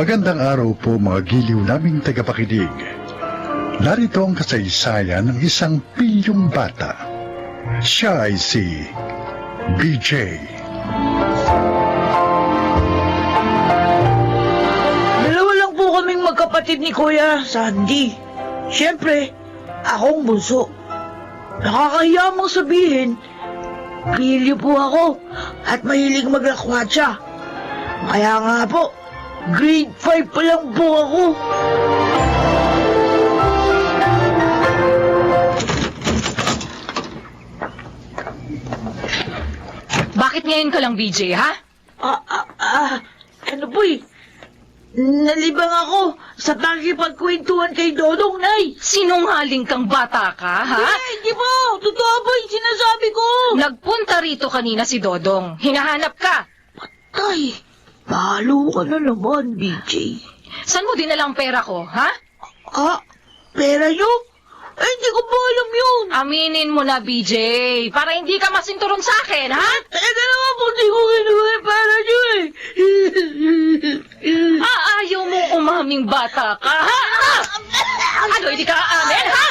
Magandang araw po mga giliw naming tagapakinig. Narito ang kasaysayan ng isang pilyong bata. Siya ay si BJ. Dalawa lang po kaming magkapatid ni Kuya Sandy. Siyempre, akong bunso. Nakakahiya mong sabihin, pilyo po ako at mahilig maglakwatsa. Kaya nga po, grade 5 pa lang po ako. Bakit ngayon ka lang, BJ, ha? Ano po eh? Nalibang ako sa pakipagkwentuhan kay Dodong, Nay. Sinungaling kang bata ka, ha? Hindi po. Totoo po yung sinasabi ko. Nagpunta rito kanina si Dodong. Hinahanap ka. Tay, palo ka na naman, BJ. Saan mo dinala ang pera ko, ha? Pera nyo? Ay, hindi ko po alam yun. Aminin mo na, BJ, para hindi ka masinturon sa akin, ha? Teka naman po, hindi ko kinuha yung pera nyo eh. Ayaw mo umaming bata ka, ha? Ano, hindi ka aamin, ha?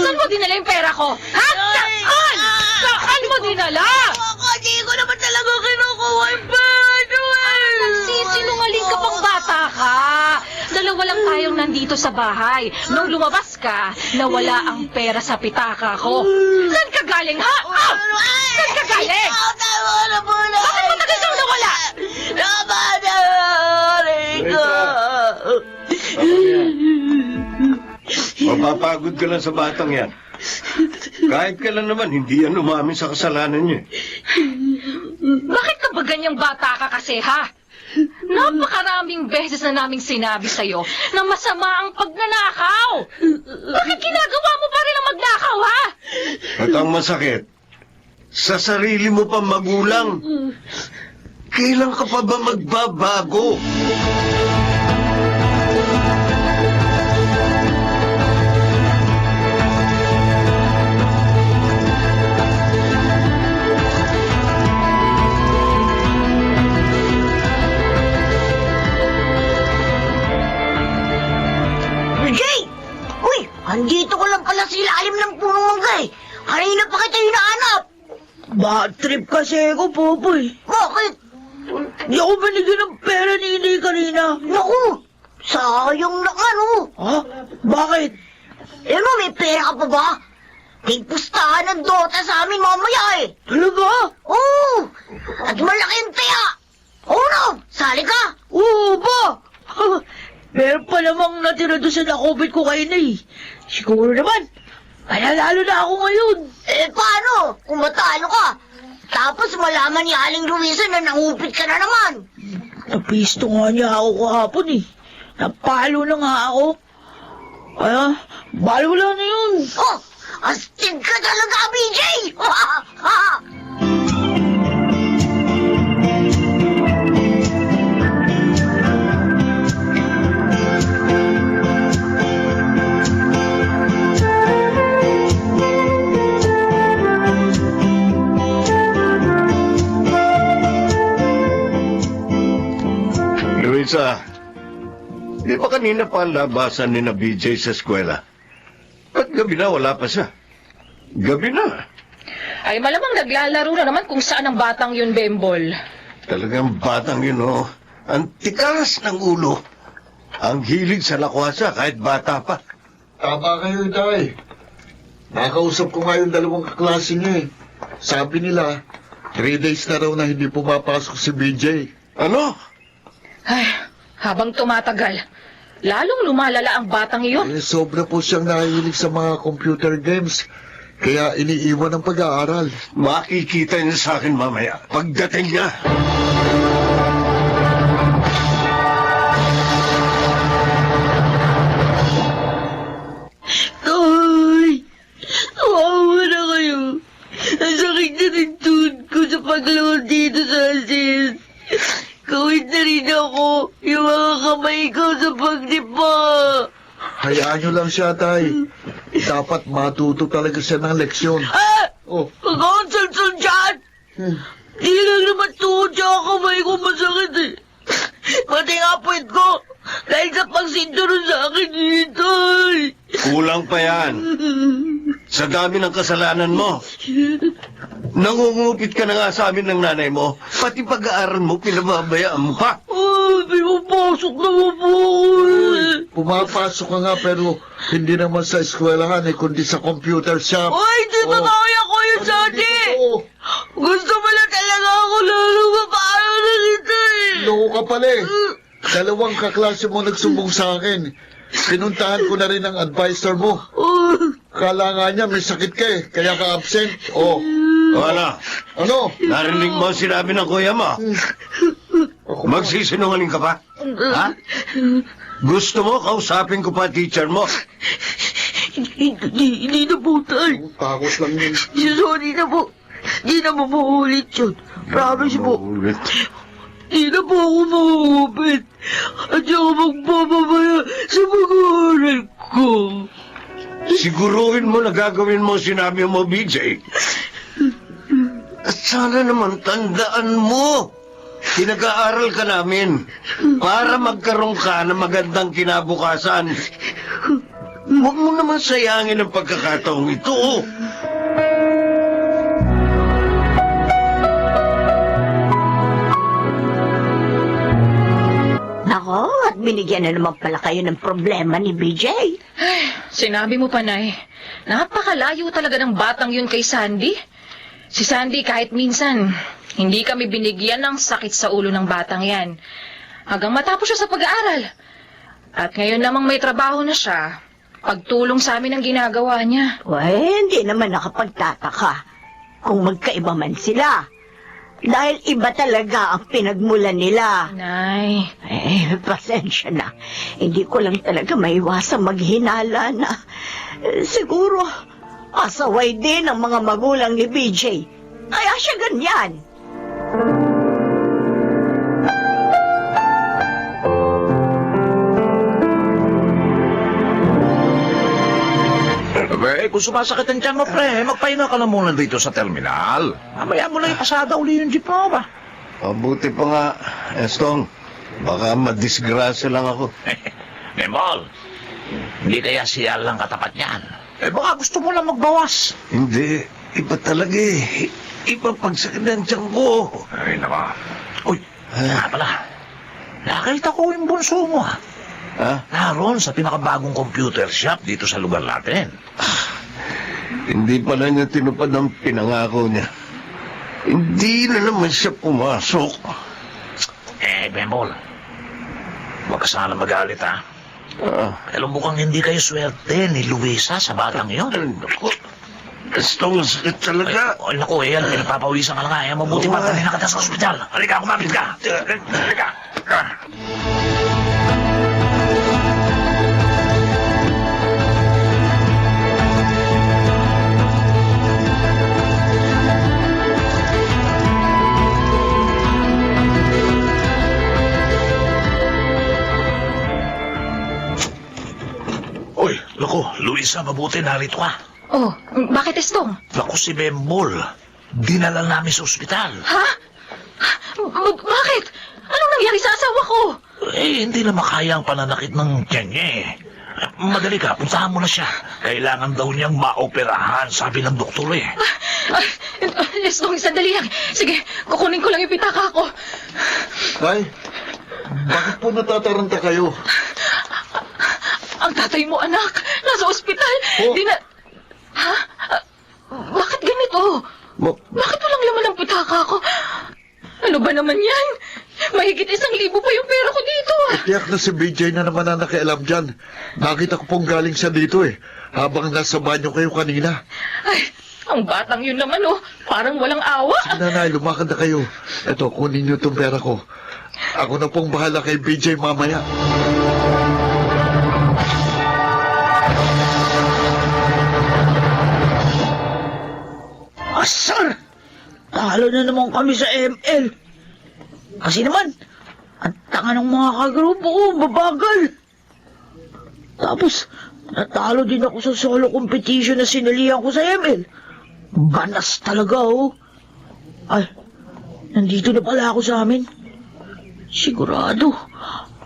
Saan mo dinala yung pera ko, ha? Saan? Saan mo dinala? Hindi ko naman talaga kinukuha yung pera nyo eh. Nagsisinungaling ka pang bata ka. Dalawa lang tayong nandito sa bahay. Nung lumabas ka, nawala ang pera sa pitaka ko. Saan ka galing, ha? Saan ka galing? Tama na po na. Bakit matagal kang nawala? Tama na, Rico. Mapapagod ka lang sa batang yan. Kahit kailan naman, hindi yan umamin sa kasalanan niya. Bakit ka ba ganyang bata ka kasi, ha? Napakaraming beses na naming sinabi sa'yo na masama ang pagnanakaw. Bakit ginagawa mo pa rin ang magnakaw, ha? At ang masakit, sa sarili mo pa magulang, kailan ka pa ba magbabago? Andito ko lang pala sa ilalim ng punong mangga eh. Kanina pa kita hinahanap. Bad trip kasi ako, Popoy. Bakit? Di ako binigyan ng pera ni Inay kanina. Naku, sayang naman oh. Ha? Bakit? Ano, may pera ka pa ba? May pustahan ng Dota sa amin mamaya eh. Talaga? Oo, at malaki ang taya. Oo no, sali ka. Oo ba? Meron pa namang natira doon sa nakobit ko kay Inay. Siguro naman, mananalo na ako ngayon. Eh paano? Kung matalo ka. Tapos malaman ni Aling Luisa na nangupit ka na naman. Napisto nga niya ako kahapon eh. Napalo na nga ako. Kaya, balo lang na yun. Oh, astig ka talaga, BJ! Luisa, di ba kanina pa ang labasan ni na BJ sa eskwela? Ba't gabi na wala pa siya? Gabi na. Ay, malamang naglalaro na naman kung saan ang batang yun, Bembol. Talagang batang yun, oh. Ang tikas ng ulo. Ang hilig sa lakwasa kahit bata pa. Tama kayo, Itay. Nakausap ko nga yung dalawang kaklase niya eh. Sabi nila, 3 days na raw na hindi pumapasok si BJ. Ano? Ay, habang tumatagal, lalong lumalala ang batang iyon. Eh, sobra po siyang nahihilig sa mga computer games. Kaya iniiwan ang pag-aaral. Makikita niya sa akin mamaya. Pagdating niya. Ay, awawa na kayo. Ang sakit na rin tuhod ko sa pagluhod dito sa asin. Kawit na rin ako yung mga kamay ko sa pagdipa. Hayaan niyo lang siya, Tay. Dapat matuto talaga siya ng leksyon. Oh. Mag-consult dyan! Di lang naman tuhod siya kamay ko masakit eh. Pati nga po Dahil sa pagsinturon sa akin dito. Kulang pa yan. Sa dami ng kasalanan mo. Nangungupit ka na nga sa amin ng nanay mo. Pati pag-aaral mo, pinababayaan mo pa. Pinapasok naman po ako eh. Pumapasok ka nga pero hindi naman sa eskwelahan kundi sa computer shop. Ay, di Oh. totoo yan, Kuya Sandy! Oo. Gusto mo na talaga ako lalo paano na dito eh. Loko ka pala eh. Dalawang kaklase mo nagsumbong sa akin. Pinuntahan ko na rin ang advisor mo. Kala nga niya may sakit ka eh, kaya ka absent. Oh. Wala. Ano? Narinig mo ang sinabi ng kuya mo. Magsisinungaling ka pa? Ha? Gusto mo kausapin ko pa teacher mo? Hindi na po, tay. Takot lang yun. Sorry na po. Hindi na po mauulit yun. Promise po. Hindi na po ako mauupit. At saka magpapabaya sa mag-aaral ko. Siguruhin mo na gagawin mo sinabi mo, BJ. At sana naman tandaan mo. Pinag-aaral ka namin para magkaroon ka ng magandang kinabukasan. Huwag mo naman sayangin ang pagkakataong ito. Nako, at binigyan na naman pala kayo ng problema ni BJ. Sinabi mo pa, Nay. Napakalayo talaga ng batang yun kay Sandy. Si Sandy kahit minsan, hindi kami binigyan ng sakit sa ulo ng batang yan. Hanggang matapos siya sa pag-aaral. At ngayon namang may trabaho na siya, pagtulong sa amin ang ginagawa niya. Hindi naman nakapagtataka kung magkaiba man sila. Dahil iba talaga ang pinagmulan nila. Nay, Pasensya na. Hindi ko lang talaga maiwasang maghinala na siguro asaway din ang mga magulang ni BJ. Kaya siya ganyan. Kung sumasakit ang tiyan mo, pre, magpahinga ka na muna dito sa terminal. Mamaya mo na ipasada uli yung jeep mo, ba? Mabuti pa nga, Estong. Baka madisgrasya lang ako. Memol, hindi kaya siya lang katapat niyan. Baka gusto mo lang magbawas. Hindi, iba talaga eh. Iba pagsakit ng tiyan ko. Ay, naka. Uy, nga pala. Nakita ko yung bunso mo, ha? Ha? Naroon sa pinakabagong computer shop dito sa lugar natin. Hindi pala niya tinupad ang pinangako niya. Hindi na naman siya pumasok. Memol, huwag ka sana magalit, ha? Alam mo kang hindi kayo swerte ni Luisa sa batang yun. Naku, Estong, sakit talaga. Naku, yan, pinapapawisan ka lang nga. Mabuti pa, dali na kita sa ospital. Halika, kumapit ka. Halika. Uy, naku, Luisa, mabuti narito ka. oh, bakit Estong? Naku, si Bembol. Dinala namin sa ospital. Ha? Bakit? Anong nangyari sa asawa ko? Hindi na makaya ang pananakit ng tiyan niya eh. Madali ka, puntahan mo na siya. Kailangan daw niyang maoperahan, sabi ng doktor eh. Estong, sandali lang. Sige, kukunin ko lang yung pitaka ko. Ay, bakit po natataranta kayo? Ang tatay mo, anak, nasa ospital. Oh. Ha? Bakit ganito? Bakit walang laman ang pitaka ko? Ano ba naman yan? Mahigit 1,000 pa yung pera ko dito. Tiyak na si BJ na naman ang nakialam dyan. Nakita ko pong galing siya dito eh. Habang nasa banyo kayo kanina. Ay, ang batang yun naman, oh. Parang walang awa. Nanay, lumakad na kayo. Eto, kunin niyo itong pera ko. Ako na pong bahala kay BJ mamaya. Asar! Talo na naman kami sa ML. Kasi naman, ang tanga ng mga kagrupo ko, babagal. Tapos, natalo din ako sa solo competition na sinalihan ko sa ML. Banas talaga, oh. Ay, nandito na pala ako sa amin. Sigurado,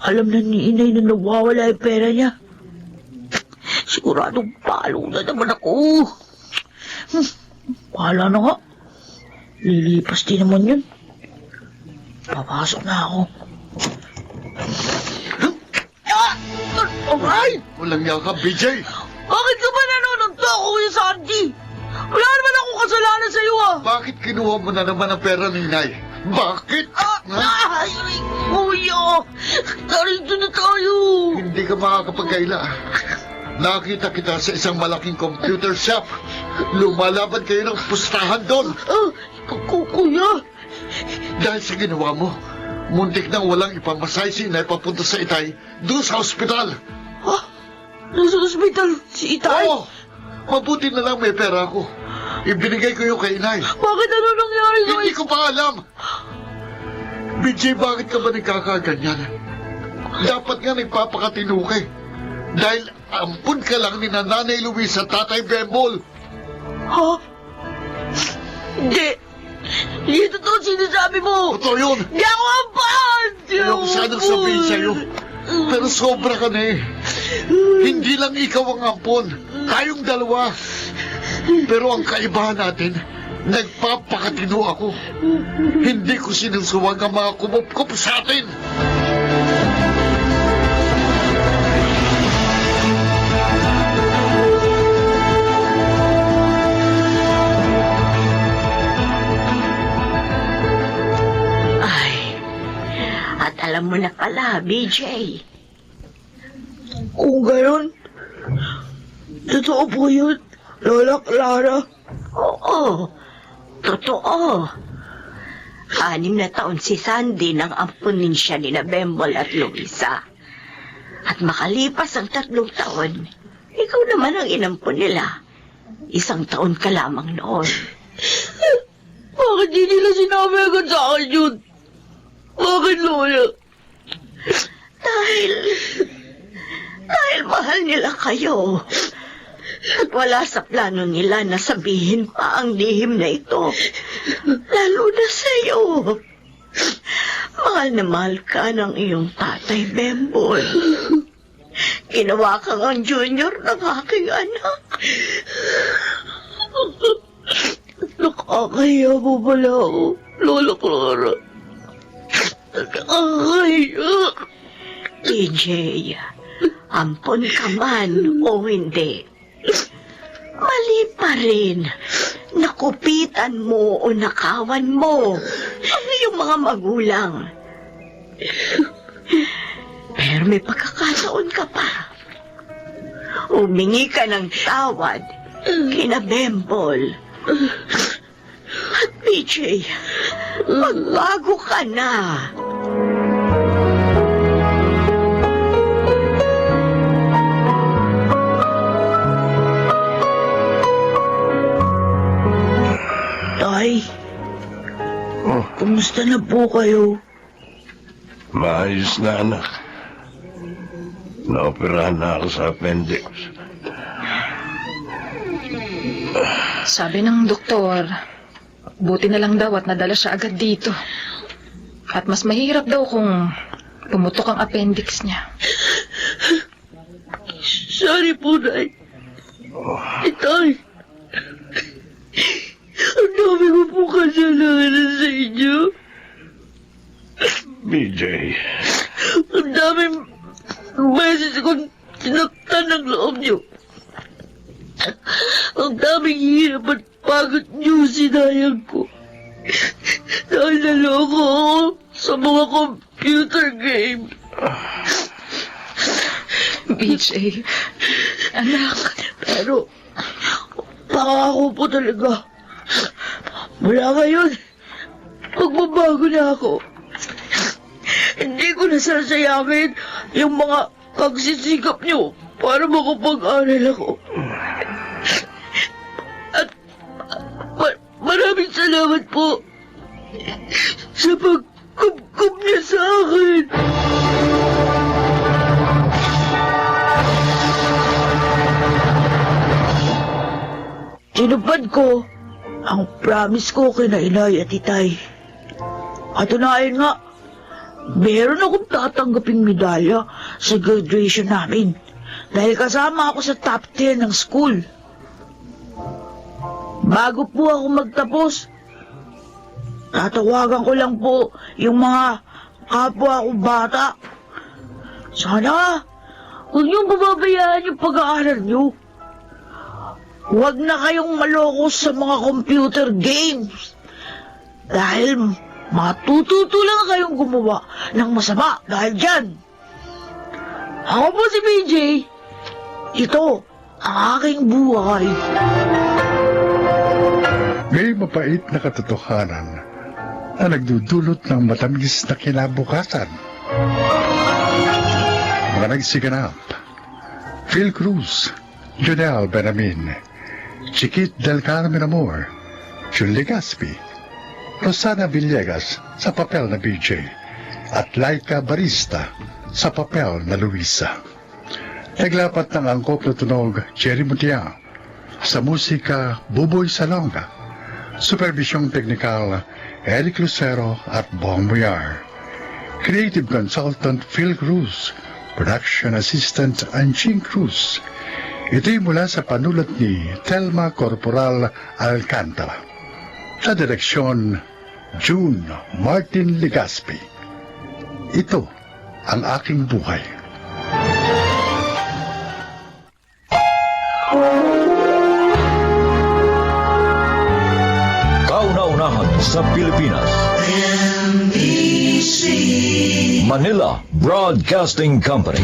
alam na ni inay na nawawala yung pera niya. Siguradong palo na naman ako. Bahala na nga. Lilipas din naman yun. Papasok na ako. Ay! Walang yaka, BJ! Bakit ka ba nanonunto ako yung Sandy? Wala naman akong kasalanan sa iyo ah. Bakit kinuha mo na naman ang pera ni Nay? Bakit? Ay, kuya! Narito na tayo! Hindi ka makakapagkaila. Nakita kita sa isang malaking computer shop. Lumalaban kayo ng pustahan doon. Kuya! Dahil sa ginawa mo, muntik nang walang ipamasay si Inay papunta sa Itay doon sa ospital. Ha? Nasa ospital si Itay? Oo! Mabuti na lang may pera ako. Ibinigay ko yung kay Inay. Bakit ano nangyari sa Hindi ko pa alam. BJ, bakit ka ba nagkakaganyan? Dapat nga nagpapakatino ka eh. Dahil ampun ka lang ni Nanay Luis at Tatay Bembol. Ha? Hindi. Hindi totoo sinasabi mo. Totoo yun. Hindi ako ampun! Ayoko sanang sabihin sa'yo. Pero sobra ka na eh. Hindi lang ikaw ang ampon. Tayong dalawa. Pero ang kaibahan natin, nagpapakatino ako. Hindi ko sinusuwag ang mga kumupkup sa atin. Ay, at alam mo na pala, BJ. Kung gayon, totoo po yun, Lola Clara. Oo, totoo. 6 na taon si Sandy nang ampunin siya ni Bembol at Luisa. At makalipas ang 3 taon, ikaw naman ang inampun nila. 1 taon ka lamang noon. Bakit di nila sinabi agad sa akin yun? Bakit, Lola? Dahil mahal nila kayo. At wala sa plano nila na sabihin pa ang lihim na ito. Lalo na sa'yo. Mahal na mahal ka ng iyong tatay, Bembol. Ginawa kang ang junior ng aking anak. Nakakahiya mo pala ako, Lola Clara. Nakakahiya. DJ, ampon ka man o hindi. Mali pa rin. Nakupitan mo o nakawan mo ang iyong mga magulang. Pero may pagkakataon ka pa. Humingi ka ng tawad kina Bembol. At PJ, magbago ka na. Tay, kumusta na po kayo? Maayos na, anak. Naoperahan na ako sa appendix. Sabi ng doktor, buti na lang daw at nadala siya agad dito. At mas mahirap daw kung pumutok ang appendix niya. Sorry po, Nay. Tay, ang dami ko po kasalanan sa inyo. BJ, Ang daming beses kong sinaktan ng loob niyo. Ang daming hirap at pagod niyo sinayang ko. Dahil naloko ako sa mga computer game. BJ, anak. Pero, pangako po talaga. Mula ngayon, magbabago na ako. Hindi ko nasasayangin yung mga pagsisikap niyo para makapag-aral ako. At maraming salamat po sa pagkubkub niya sa akin. Tinupad ko ang promise ko kina Inay at Itay. At unahin nga, meron akong tatanggaping medalya sa graduation namin. Dahil kasama ako sa top 10 ng school. Bago po ako magtapos, tatawagan ko lang po yung mga kapwa ko bata. Sana, huwag niyong pababayaan yung pag-aaral niyo. Huwag na kayong maloko sa mga computer games. Dahil matututo lang kayong gumawa ng masama dahil dyan. Ako po si BJ. Ito ang aking buhay. May mapait na katotohanan na nagdudulot ng matamis na kinabukasan. Mga nagsiganap: Phil Cruz, Jonel Benamin, Chiquit del Carmen Amor, Jun Legaspi, Rosana Villegas sa papel na BJ, at Laika Barista sa papel na Luisa. Naglapat ng angkop na tunog Jerry Mutia, sa musika Buboy Salonga, supervisyong teknikal Eric Lucero at Bong Muyar, creative consultant Phil Cruz, production assistant Anching Cruz. Ito'y mula sa panulat ni Telma Corporal Alcantara. Sa direksyon, June Martin Legaspi. Ito ang aking buhay. Kauna-unahan sa Pilipinas. Manila Broadcasting Company.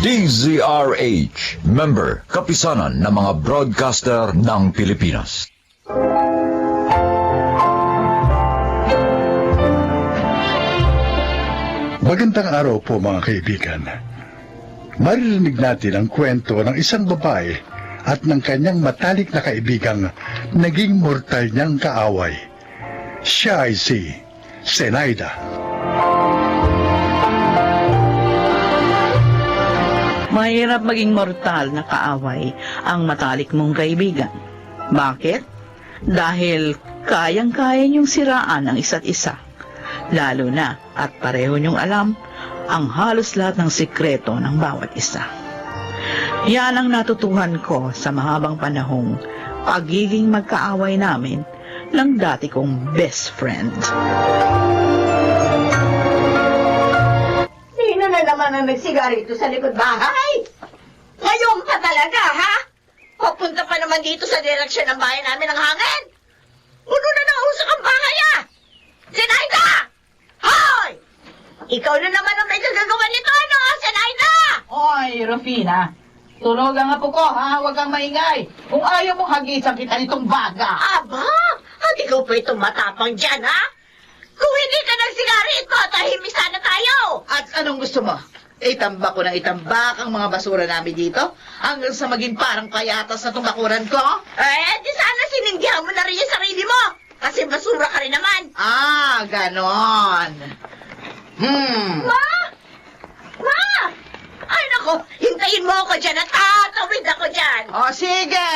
DZRH, member, kapisanan ng mga broadcaster ng Pilipinas. Magandang araw po mga kaibigan. Maririnig natin ang kwento ng isang babae at ng kanyang matalik na kaibigang naging mortal niyang kaaway. Siya ay si Zenaida. Mahirap maging mortal na kaaway ang matalik mong kaibigan. Bakit? Dahil kayang-kaya niyong siraan ang isa't isa. Lalo na at pareho niyong alam ang halos lahat ng sikreto ng bawat isa. Yan ang natutuhan ko sa mahabang panahong pagiging magkaaway namin ng dati kong best friend. Sino na naman ang nagsigarito sa likod bahay? Ngayon pa talaga, ha? Papunta pa naman dito sa direksyon ng bahay namin ng hangin. Puno na ng usok ang bahay, ah! Zenaida! Hoy! Ikaw na naman ang may gagagawa nito, ano, Zenaida? Hoy, Rufina. Tulog ang apo ko, ha? Huwag kang maingay. Kung ayaw mong hagisan kita nitong baga. Aba, at ikaw pa itong matapang dyan, ha? Kung hindi ka nagsigarito, tahimik sana tayo. At anong gusto mo? Itambak ko ng itambak ang mga basura namin dito hanggang sa maging parang payatas na itong bakuran ko? Di sana sininggihan mo na rin yung sarili mo. Kasi basura ka rin naman. Ah, ganon. Ma! Ma! Ay, nako, hintayin mo ako dyan at tatawid ako dyan. O sige,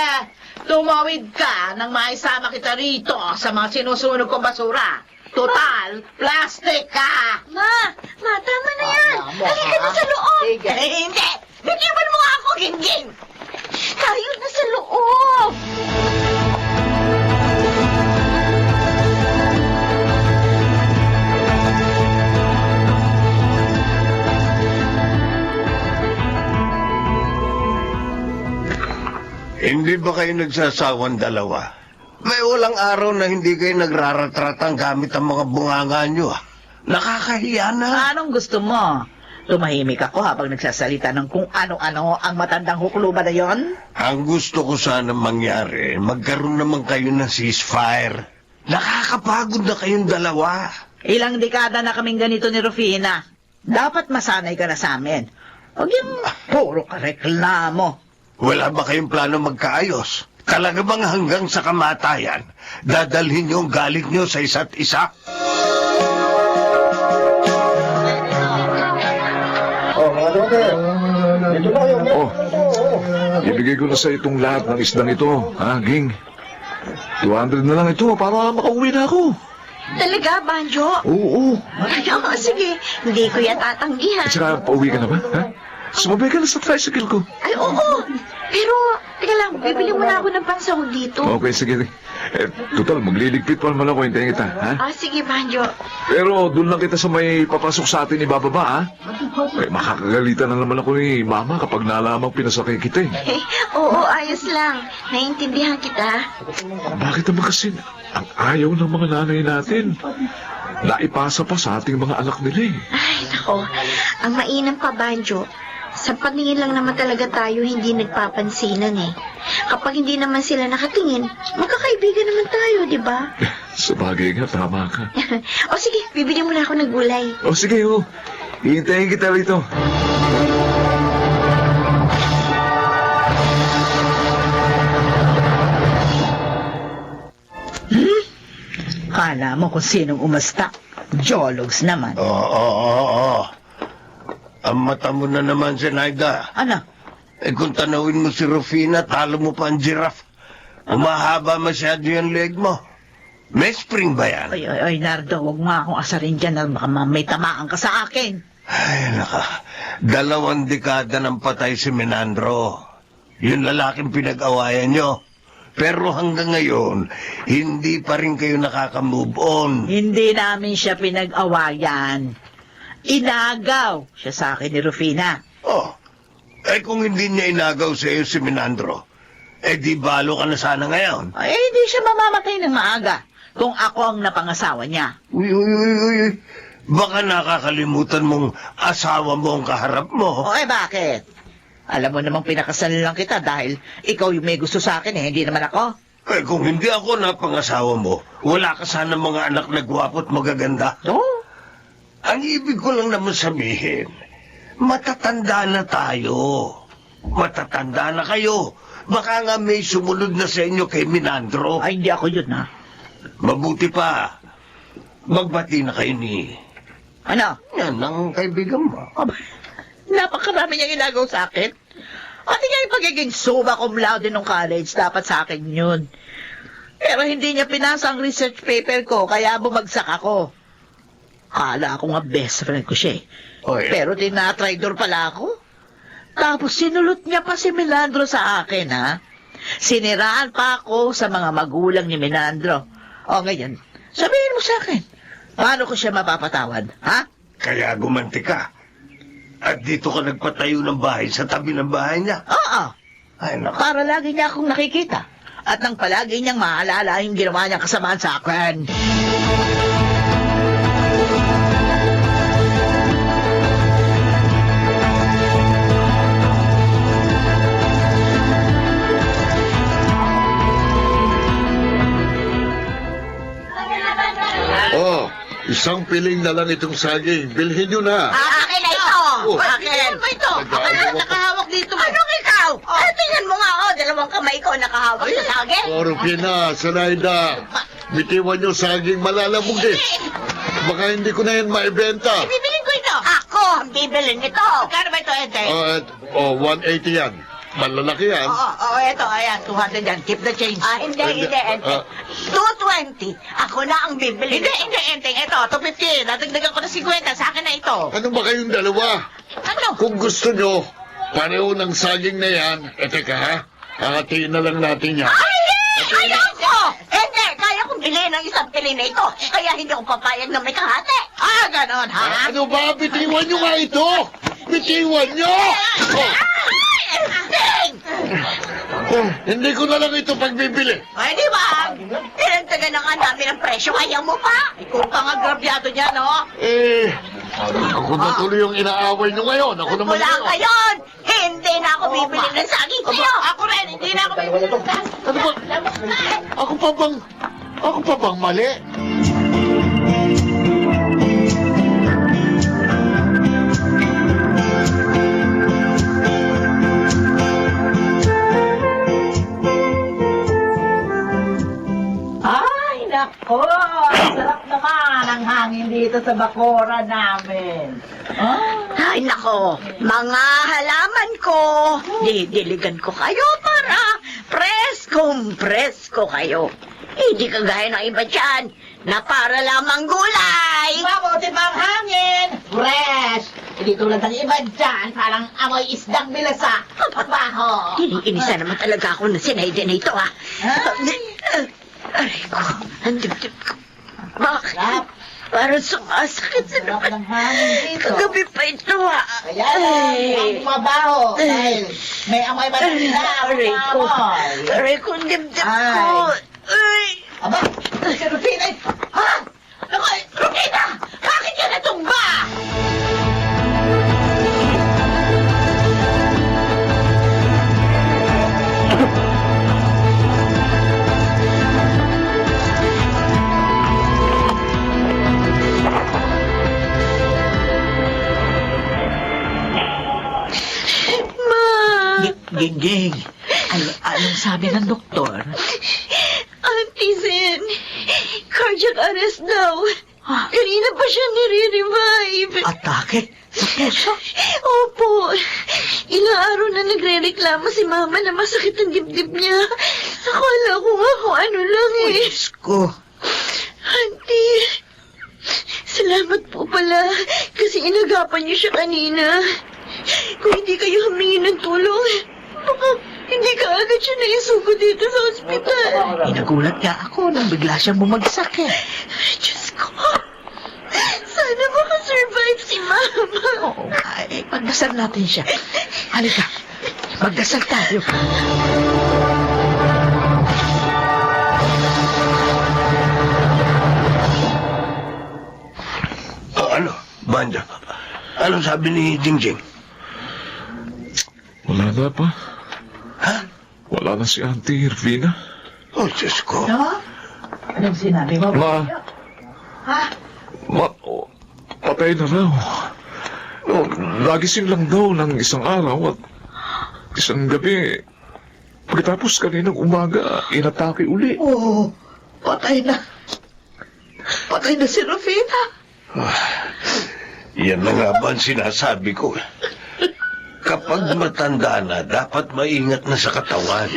tumawid ka nang maisama kita rito sa mga sinusunog kong basura. Total, plastic ka. Ma, tama na yan. Halika na sa loob. Sige. Hindi, bitiwan mo nga ako, Gingging. Tayo na sa loob. Hindi ba kayo nagsasawang dalawa? May walang araw na hindi kayo nagraratratang gamit ang mga bunganga nyo, ah. Nakakahiya na. Anong gusto mo? Tumahimik ako habang nagsasalita ng kung ano-ano ang matandang hukluba na yon? Ang gusto ko sana mangyari, magkaroon naman kayo ng ceasefire. Nakakapagod na kayong dalawa. Ilang dekada na kaming ganito ni Rufina. Dapat masanay ka na sa amin. Huwag yung puro ka reklamo. Wala ba kayong plano magkaayos? Talaga bang hanggang sa kamatayan, dadalhin niyo ang galit niyo sa isa't isa? Oh, ibigay ko na sa itong lahat ng isdang ito, ha, Ging? 200 na lang ito para makauwi na ako. Talaga, Banjo? Oo. Oo, sige. Hindi ko yan tatanggihan. At saka, pauwi ka na ba? Ha? Sumabay ka na sa tricycle ko. Ay, oo. Pero, teka lang, bibili muna ako ng pansahog dito. Okay, sige. Total, magliligpit pa naman ako. Hintayin kita, ha? Sige, Banjo. Pero doon lang kita sa may papasok sa atin ibababa, ha? Makakagalitan na naman ako ni Mama kapag nalamang pinasakay kita, eh. Oo, ayos lang. Naiintindihan kita. Bakit naman kasi ang ayaw ng mga nanay natin? Naipasa pa sa ating mga anak nila, eh. Ay, nako. Ang mainam pa, Banjo. Sa paningin lang naman talaga tayo hindi nagpapansinan eh. Kapag hindi naman sila nakatingin, magkakaibigan naman tayo, di ba? Sabagay nga, tama ka. O sige, bibili muna ako ng gulay. O sige, ho. Hihintayin kita rito. Kala mo kung sinong umasta. Jologs naman. Oo. Ang mata mo na naman, Zenaida. Ano? Kung tanawin mo si Rufina, talo mo pa ang giraffe. Umahaba masyado yung leg mo. May spring ba yan? Ay, Nardo, huwag mo akong asarin dyan na baka may tamaan ka sa akin. Ay, 2 dekada ng patay si Menandro. Yung lalaking pinag-awayan nyo. Pero hanggang ngayon, hindi pa rin kayo nakaka-move on. Hindi namin siya pinag-awayan. Inagaw siya sa akin ni Rufina. Oh, kung hindi niya inagaw sa iyo si Menandro, di balo ka na sana ngayon. Ay, hindi siya mamamatay ng maaga kung ako ang napangasawa niya. Uy. Baka nakakalimutan mong asawa mo ang kaharap mo. O, bakit? Alam mo namang pinakasal lang kita dahil ikaw yung may gusto sa akin hindi naman ako. Kung hindi ako napangasawa mo, wala ka sana mga anak na gwapo at magaganda. Oo. Ang ibig ko lang naman sabihin, matatanda na tayo. Matatanda na kayo. Baka nga may sumunod na sa inyo kay Menandro. Ay, hindi ako yun, ha? Mabuti pa, magbati na kayo ni... Ano? Yan ang kaibigan mo. Napakarami niyang inagaw sa akin. At nga yung pagiging summa cum laude nung college, dapat sa akin yun. Pero hindi niya pinasa ang research paper ko, kaya bumagsak ako. Kala ko nga best friend ko siya. Oy. Pero tinatraidor pala ako. Tapos sinulot niya pa si Menandro sa akin, ha? Siniraan pa ako sa mga magulang ni Menandro. O ngayon, sabihin mo sa akin, paano ko siya mapapatawad, ha? Kaya gumanti ka. At dito ka nagpatayo ng bahay sa tabi ng bahay niya. Oo. Ay, Para lagi niya akong nakikita. At nang palagi niyang maalala yung ginawa niyang kasamaan sa akin. Oh, isang piling na lang itong saging. Bilhin nyo na. Akin na ito! Oh. Akin! Ba ito? Ako na nakahawak dito. Anong ikaw? Tingnan mo nga, dalawang kamay ko nakahawak sa saging. Oh, Rufina, Sanaida. Bitiwan nyo saging malalabog eh. Baka hindi ko na yan maibenta. Bibilin ko ito. Ako ang bibilin nito. Kano ba ito, Ente? 180 yan. Malalaki yan. Oo, ito, ayan, 200 yan. Keep the change. Hindi, Ente. 220. Ako na ang bibili. Hindi, Ente. Ito, 250. Nadagdagan ko na 50. Sa akin na ito. Ano ba kayong dalawa? Ano? Kung gusto nyo, pareho ng saging na yan. Teka ha, hahatiin na lang natin yan. Ay, ayoko! Hindi, kaya kong bilhin ng isang pili na ito. Kaya hindi ako papayag na may kahati. Ganon, ha? Ano ba? Bitiwan nyo nga ito! Bitiwan nyo! Hindi ko na lang ito pagbibili. Ay, di ba? Pinagtagan na nga namin ang presyo. Ayaw mo pa? Ikaw pa nga grabyado niya, no? Ako na tuloy yung inaaway nyo ngayon. Ako naman Mula ngayon. ngayon, hindi na ako bibili ng saging sa'yo. Ako rin, hindi na ako bibili ng saging. Ano ba? Ako pa bang mali? Ay, nako! Sarap naman ang hangin dito sa bakura namin. Ay, nako, mga halaman ko. Didiligan ko kayo para presko kayo. Hindi kagaya ng iba dyan. na para lamang gulay. Mabuti pang hangin! Fresh! Hindi tulad ng iba dyan, parang amoy isdang bilasa. Baho! Iniinisa naman talaga ako na sinayde na ito, ha? Aray ko, ang dibdib ko. Bakit? Parang sumasakit sa Sarap naman. ng hangin dito. Kagabi pa ito, ha? Kaya lang, ang mabaho. Dahil may amoy ba ng Aray ko. Aray ko, ang dibdib ko. Ay! Aba, si Rufina! Ha? Naku, Rufina! Bakit ka natumba? Gingging, anong sabi ng doktor? Auntie Zen, cardiac arrest daw. Kanina pa siya nire-revive. Atake? Sa puso? Opo. Ilang araw na nagre-reklamo si Mama na masakit ang dibdib niya. Akala ko nga kung ano lang eh. Diyos ko. Auntie, salamat po pala kasi inagapan niyo siya kanina. Kung hindi kayo humingi ng tulong, baka hindi ka agad siya naisugo dito sa ospital. Inagulat nga ako nang bigla siyang bumagsak eh. Diyos ko, sana makasurvive si Mama. Oo nga eh, magdasal natin siya. Halika, magdasal tayo. Ano, Banda? Ano sabi ni Jingjing? Wala na pa. Ha? Wala na si Auntie Irvina. Oh, Diyos ko. Anong sinabi mo? Patay na raw. Nagising lang daw ng isang araw at isang gabi. Pagkatapos kaninang umaga, inatake uli. Oo, patay na. Patay na si Rufina. Yan na nga ba ang sinasabi ko? Kapag matanda na, dapat maingat na sa katawan.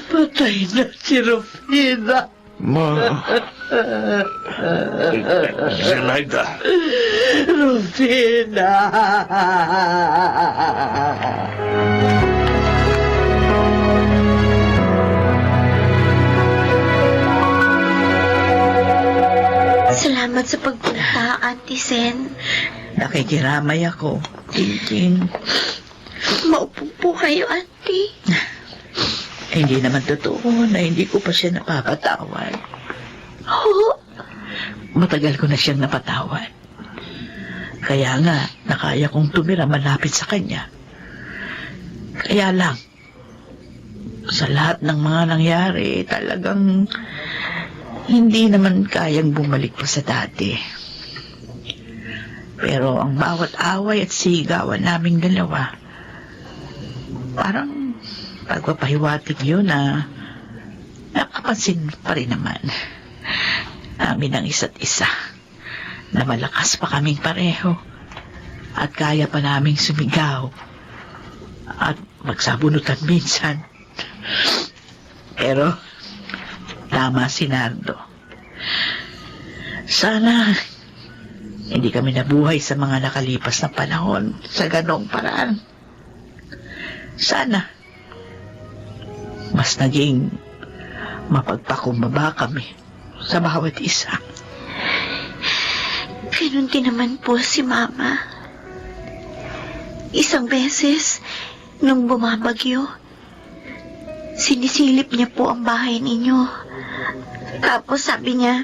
Patay na si Rufina. Zenaida, Rufina. Salamat sa pagpunta, Auntie Sen. Nakikiramay ako. Tingting. Maupo po kayo, Auntie. Hindi naman totoo na hindi ko pa siya napapatawad. Oo. Matagal ko na siyang napatawad. Kaya nga, nakaya kong tumira malapit sa kanya. Kaya lang, sa lahat ng mga nangyari, talagang hindi naman kayang bumalik pa sa dati. Pero ang bawat away at sigawan naming dalawa, parang pagpapahiwatig yun na nakapansin pa rin naman namin ang isa't isa na malakas pa kaming pareho at kaya pa naming sumigaw at magsabunutan minsan. Pero tama si Nardo. Sana hindi kami nabuhay sa mga nakalipas na panahon sa ganong paraan. Sana mas naging mapagpakumbaba kami sa bawat isa. Ganun din naman po si Mama. Isang beses, nung bumabagyo, sinisilip niya po ang bahay ninyo. Tapos sabi niya,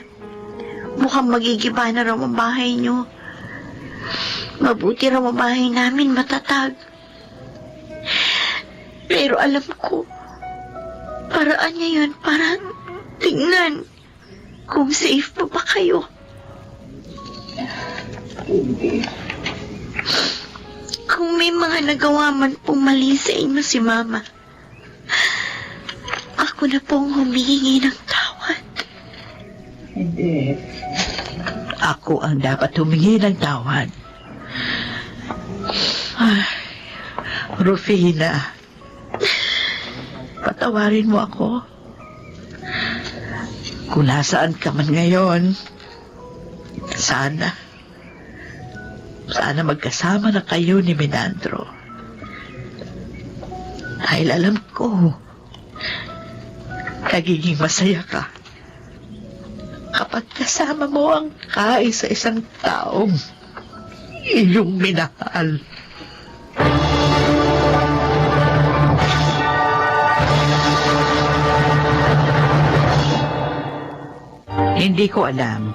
mukhang magigiba na raw ang bahay niyo. Mabuti raw ang bahay namin matatag. Pero alam ko, paraan niya yun para tingnan kung safe pa ba kayo. Kung may mga nagawa man pong mali sa inyo si Mama, ako na pong humihingi ng tawad. Hindi. Ako ang dapat humingi ng tawad. Ay, Rufina, patawarin mo ako. Kung nasaan ka man ngayon, Sana magkasama na kayo ni Menandro. Dahil alam ko, nagiging masaya ka kapag kasama mo ang kaisa-isang taong iyong minahal. Hindi ko alam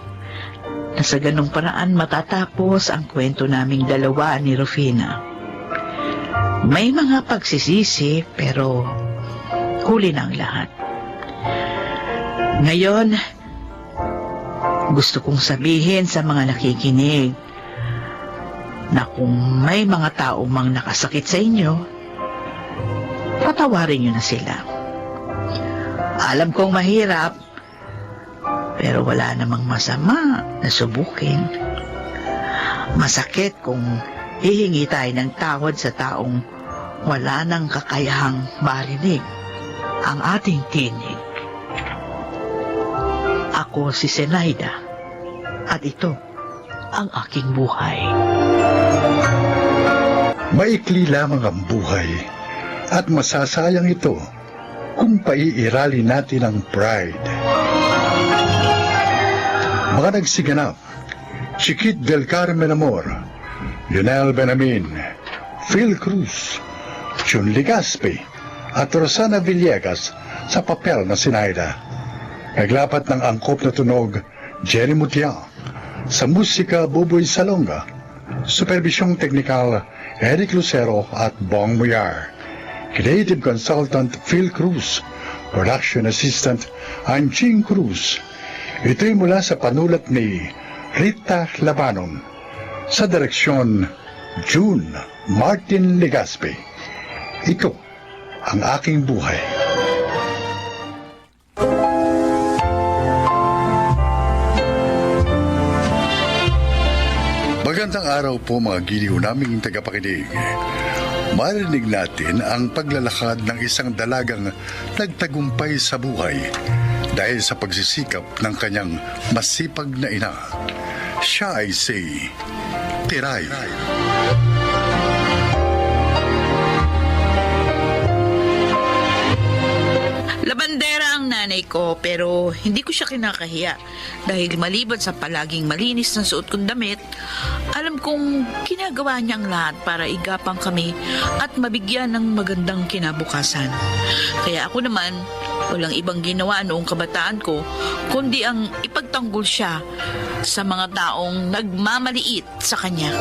na sa ganung paraan matatapos ang kwento naming dalawa ni Rufina. May mga pagsisisi pero huli na ang lahat. Ngayon, gusto kong sabihin sa mga nakikinig na kung may mga tao mang nakasakit sa inyo, patawarin niyo na sila. Alam kong mahirap, pero wala namang masama na subukin. Masakit kung hihingi tayo ng tawad sa taong wala nang kakayahang marinig ang ating tinig. Ako si Zenaida at ito ang aking buhay. Maikli lamang ang buhay at masasayang ito kung paiirali natin ang pride. Mga nagsiganap, Chiquit del Carmen Amor, Lionel Benamin, Phil Cruz, Jun Legaspi, at Rosana Villegas sa papel na Zenaida. Naglapat ng angkop na tunog, Jenny Mutia, sa musika, Buboy Salonga, supervisyong teknikal, Eric Lucero at Bong Muyar, creative consultant, Phil Cruz, production assistant, Anching Cruz. Ito'y mula sa panulat ni Rita Labanon, sa direksyon June Martin Legaspi. Ito ang aking buhay. Magandang araw po mga giliw naming tagapakinig. Marinig natin ang paglalakad ng isang dalagang nagtagumpay sa buhay dahil sa pagsisikap ng kanyang masipag na ina. Siya ay si Tiray. Labandera ang nanay ko pero hindi ko siya kinakahiya dahil maliban sa palaging malinis na suot kong damit, alam kong ginagawa niya ang lahat para igapang kami at mabigyan ng magandang kinabukasan. Kaya ako naman, walang ibang ginawa noong kabataan ko kundi ang ipagtanggol siya sa mga taong nagmamaliit sa kanya.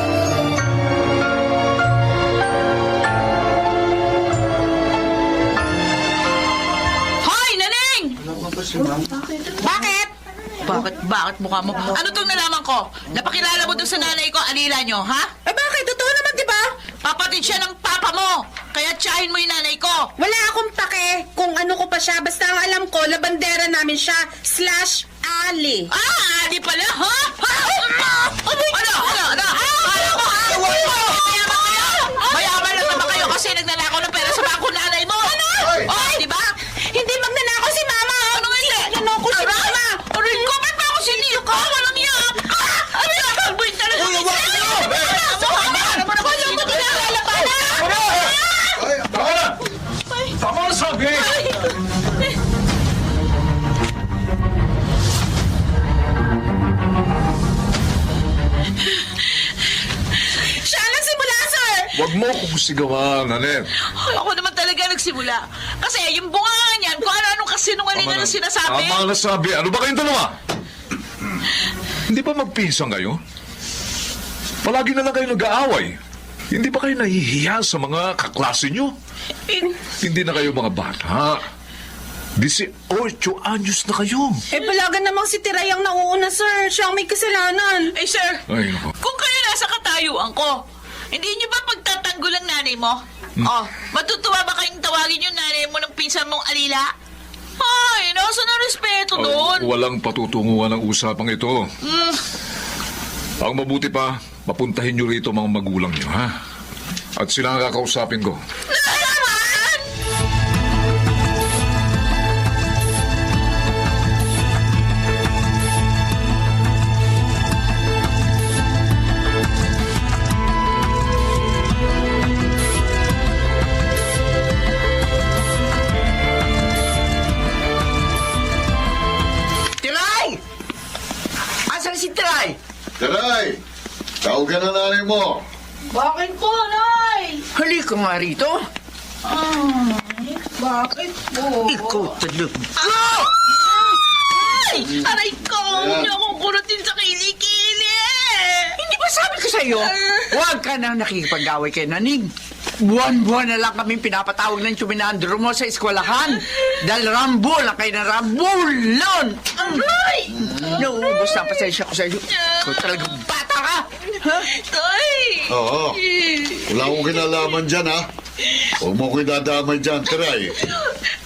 Bakit mukha mo? Ano tong nalaman ko? Napakilala mo doon sa nanay ko, alila nyo, ha? Eh bakit? Totoo naman, di ba? Papatid siya ng papa mo, kaya tsahin mo yung nanay ko. Wala akong pake kung ano ko pa siya. Basta ang alam ko, labandera namin siya / Ali. Ali pala, ha? Ano? Mayaman lang naman kayo kasi nagnanakaw ng pera sa bangko nanay mo. Di ba? Hindi magnanakaw si Mama. Ano nga hindi? Nanoko si Mama. Aray ko, ba't ba ako sinilo ka? Walang iyak. Ano yung kalbuin talaga? Ano mo Tama na sabi! Siya ang nagsimula, sir. Huwag mo kong sigawan, Anet. Ay, ako naman talaga nagsimula. Kasi yung bunga niyan, kung ano-anong kasinungalingan ang sinasabi. Tama na sabi. Ano ba kayong dalawa? Hindi ba magpinsan kayo? Palagi na lang kayo nag-aaway. Hindi ba kayo nahihiya sa mga kaklase nyo? Hindi na kayo mga bata. 18 anyos na kayo. Eh, balagan namang si Tiray ang nauuna, sir. Siya ang may kasalanan. Ay, sir, Ay, naku. kung kayo nasa katayuan ko, hindi niyo ba pagtatanggol ang nanay mo? Matutuwa ba kayong tawagin yung nanay mo ng pinsan mong alila? Ay, nasa na respeto doon. Walang patutunguhan ang usapang ito. Ang mabuti pa, papuntahin nyo rito mga magulang nyo, ha? At sila ang kakausapin ko. Taray! Tawagan na nanay mo. Bakit po, Nay? Halika nga rito. Bakit po? Ikaw talaga. Ay! Aray ko! Huwag niyo akong kurutin sa kilikili! Hindi ba sabi ko sa'yo, huwag ka na nakikipag-away kay Naning. Buwan-buwan na lang kaming pinapatawag ng tsuminandro mo sa eskwelahan. Dahil rambol na kayo na rambulon. Ay! Nauubos na ang pasensya ko sa'yo. Ikaw talagang bata ka. Ha? Ay! Oo. Wala akong kinalaman dyan, ha? Huwag mo ko idadamay dyan, Taray.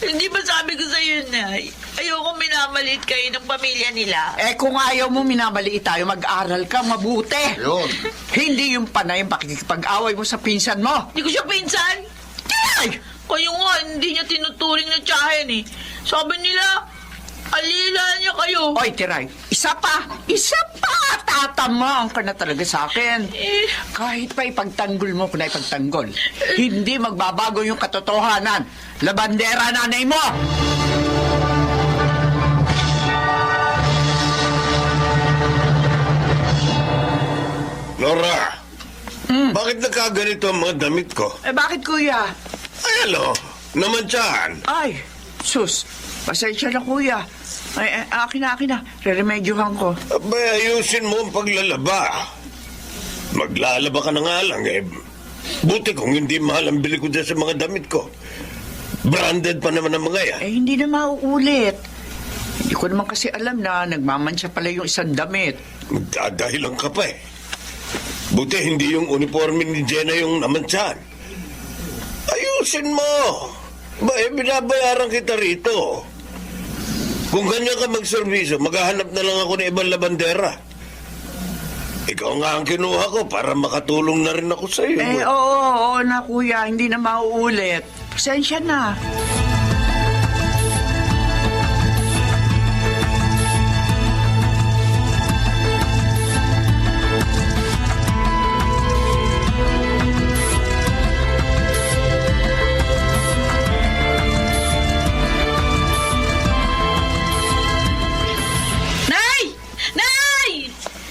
Hindi ba sabi ko sa'yo, Nay? Ayoko minamalit kayo ng pamilya nila. Eh kung ayaw mo minamaliit tayo, mag-aral ka mabuti. Yun. Hindi yung panay ang pakikipag-away mo sa pinsan mo. Hindi ko siya pinsan. Ay! Kayo nga, hindi niya tinuturing na tiyahin eh. Sabi nila, alila niya kayo. Oy, Tiray, isa pa! Tatamaan ka na talaga sa akin. Kahit pa ipagtanggol mo kung na ipagtanggol, hindi magbabago yung katotohanan. Labandera nanay mo! Nora, bakit nagkaganito ang mga damit ko? Eh, bakit kuya? Ay, naman dyan. Ay, sus, pasensya na kuya. Ay, akin na. Re-remedyohan ko. Abay, ayusin mo ang paglalaba. Maglalaba ka na nga lang, eh. Buti kung hindi mahal ang bili ko dyan sa mga damit ko. Branded pa naman ang mga yan. Eh, hindi na mauulit. Hindi ko naman kasi alam na nagmamansya pala yung isang damit. Magdadahilan ka pa eh. Buti hindi yung uniforme ni Jenna yung namantsan. Ayusin mo. Ba, binabayaran kita rito. Kung ganyan ka magservisyo, maghahanap na lang ako ng ibang labandera. Ikaw nga ang kinuha ko para makatulong na rin ako sa iyo. Oo na kuya, hindi na mauulit. Pasensya na.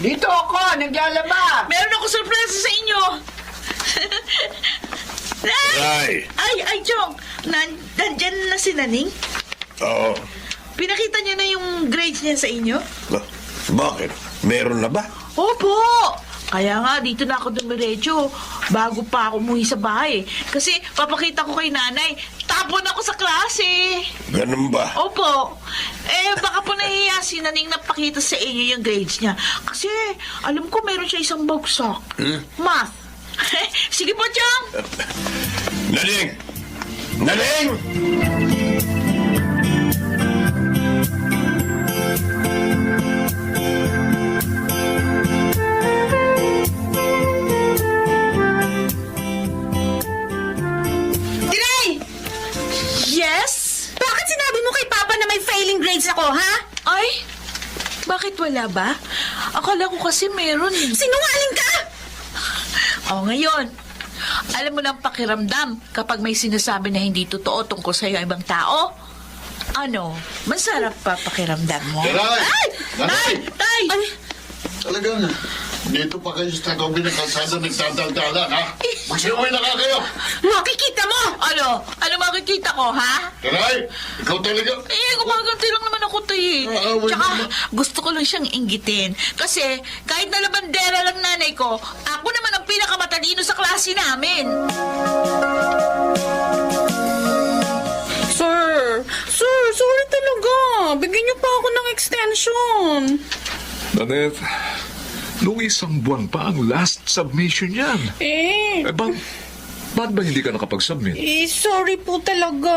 Dito ako, naglalaba. Meron ako surprise sa inyo. Nay! Ay, Chong. Nandyan na si Naning? Oo. Pinakita niya na yung grades niya sa inyo? Bakit? Meron na ba? Opo! Kaya nga, dito na ako dumiretso bago pa ako umuwi sa bahay. Kasi papakita ko kay nanay, tapon ako sa klase. Ganun ba? Opo. Baka po nahihiya si Naning napakita sa inyo yung grades niya. Kasi alam ko meron siya isang bagsak. Math. Sige po, Chong. Naling! Naling! Yes? Bakit sinabi mo kay Papa na may failing grades ako, ha? Ay, bakit wala ba? Akala ko kasi meron eh. Sinungaling ka! Ngayon, alam mo na ang pakiramdam kapag may sinasabi na hindi totoo tungkol sa'yo ang ibang tao? Ano, masarap pa pakiramdam mo? Taray! Ay! Nanay! Tay! Ay! Talagang, dito pa kayo sa tabi ng kalsada nagdadaldalan, ha? Magsinuwi na ka kayo! Makikita mo! Ano makikita ko, ha? Taray! Ikaw talaga! Kumaganti lang naman ako, Tay. Tsaka, gusto ko lang siyang inggitin. Kasi, kahit na labandera lang nanay ko, ako naman ang pinakamatalino sa klase namin. Sir, sorry talaga. Bigyan niyo pa ako ng extension. Nanette, nung isang buwan pa ang last submission yan. Ba't ba hindi ka nakapag-submit? Sorry po talaga.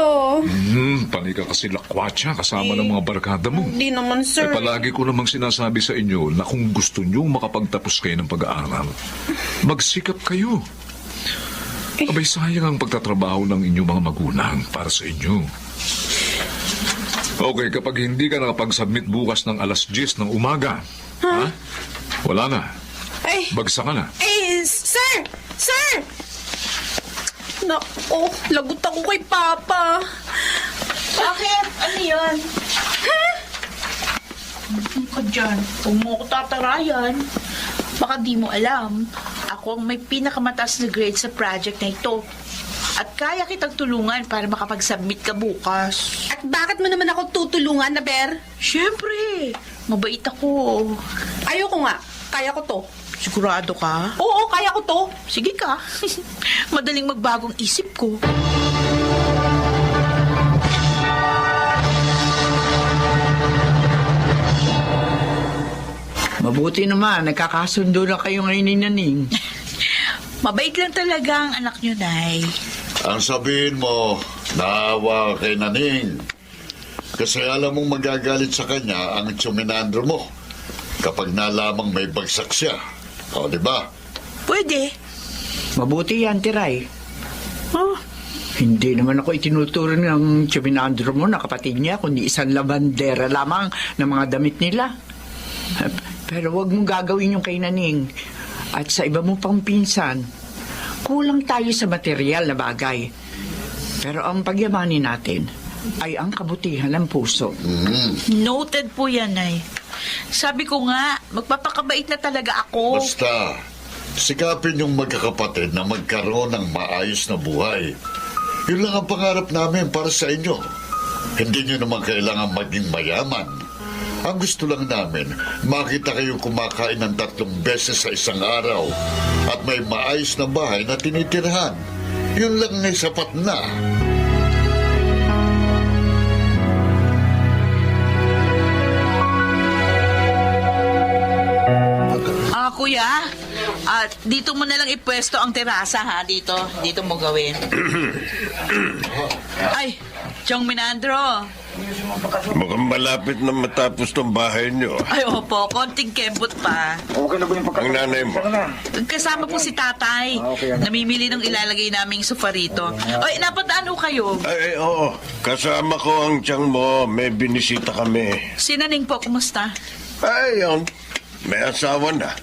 Panay ka kasi lakwatsa kasama ng mga barkada mo. Hindi naman, sir. Palagi ko namang sinasabi sa inyo na kung gusto nyo makapagtapos kayo ng pag-aaral, magsikap kayo. Abay, sayang ang pagtatrabaho ng inyong mga magulang para sa inyo. Okay, kapag hindi ka nakapag-submit bukas ng 10:00 ng umaga, ha? Wala na. Bagsak ka na. Sir! Nako, lagot ako kay Papa. Bakit? Ano yun? Ano ka dyan? Huwag mo ko tatarayan. Baka di mo alam, ako ang may pinakamataas na grade sa project na ito. At kaya kitang tulungan para makapag-submit ka bukas. At bakit mo naman ako tutulungan, Naber? Siyempre, mabait ako. Ayoko nga. Kaya ko to. Sigurado ka? Oo, kaya ko to. Sige ka. Madaling magbagong isip ko. Mabuti naman, nagkakasundo na kayo ngayon ni Naning. Mabait lang talaga ang anak niyo, Nay. Ang sabihin mo, naawa kay Naning. Kasi alam mong magagalit sa kanya ang tsuminandro mo kapag nalamang may bagsak siya. O, di ba? Pwede. Mabuti yan, Tiray. Oh, hindi naman ako itinuturo ng tsuminandro mo na kapatid niya, kundi isang labandera lamang ng mga damit nila. Pero wag mong gagawin yung kay Naning. At sa iba mo pang pinsan, kulang tayo sa material na bagay. Pero ang pagyamanin natin ay ang kabutihan ng puso. Noted po yan, Nay. Sabi ko nga, magpapakabait na talaga ako. Basta, sikapin yung magkakapatid na magkaroon ng maayos na buhay. Yun lang ang pangarap namin para sa inyo. Hindi nyo naman kailangan maging mayaman. Ang gusto lang namin, makita kayong kumakain ng 3 beses sa isang araw at may maayos na bahay na tinitirhan. Yun lang ay sapat na. Kuya, dito mo na lang ipwesto ang terasa, ha? Dito mo gawin. Ay, Chong Minandro. Mukhang malapit na matapos tong bahay niyo. Ay, opo, konting kembot pa. Ang nanay mo. Kasama po si tatay. Namimili ng ilalagay naming sofa rito. Ay, napadaan ho kayo. Ay, oo. Kasama ko ang tiyang mo. May binisita kami. Si Naning po, kumusta? Ay, yun. May asawa na.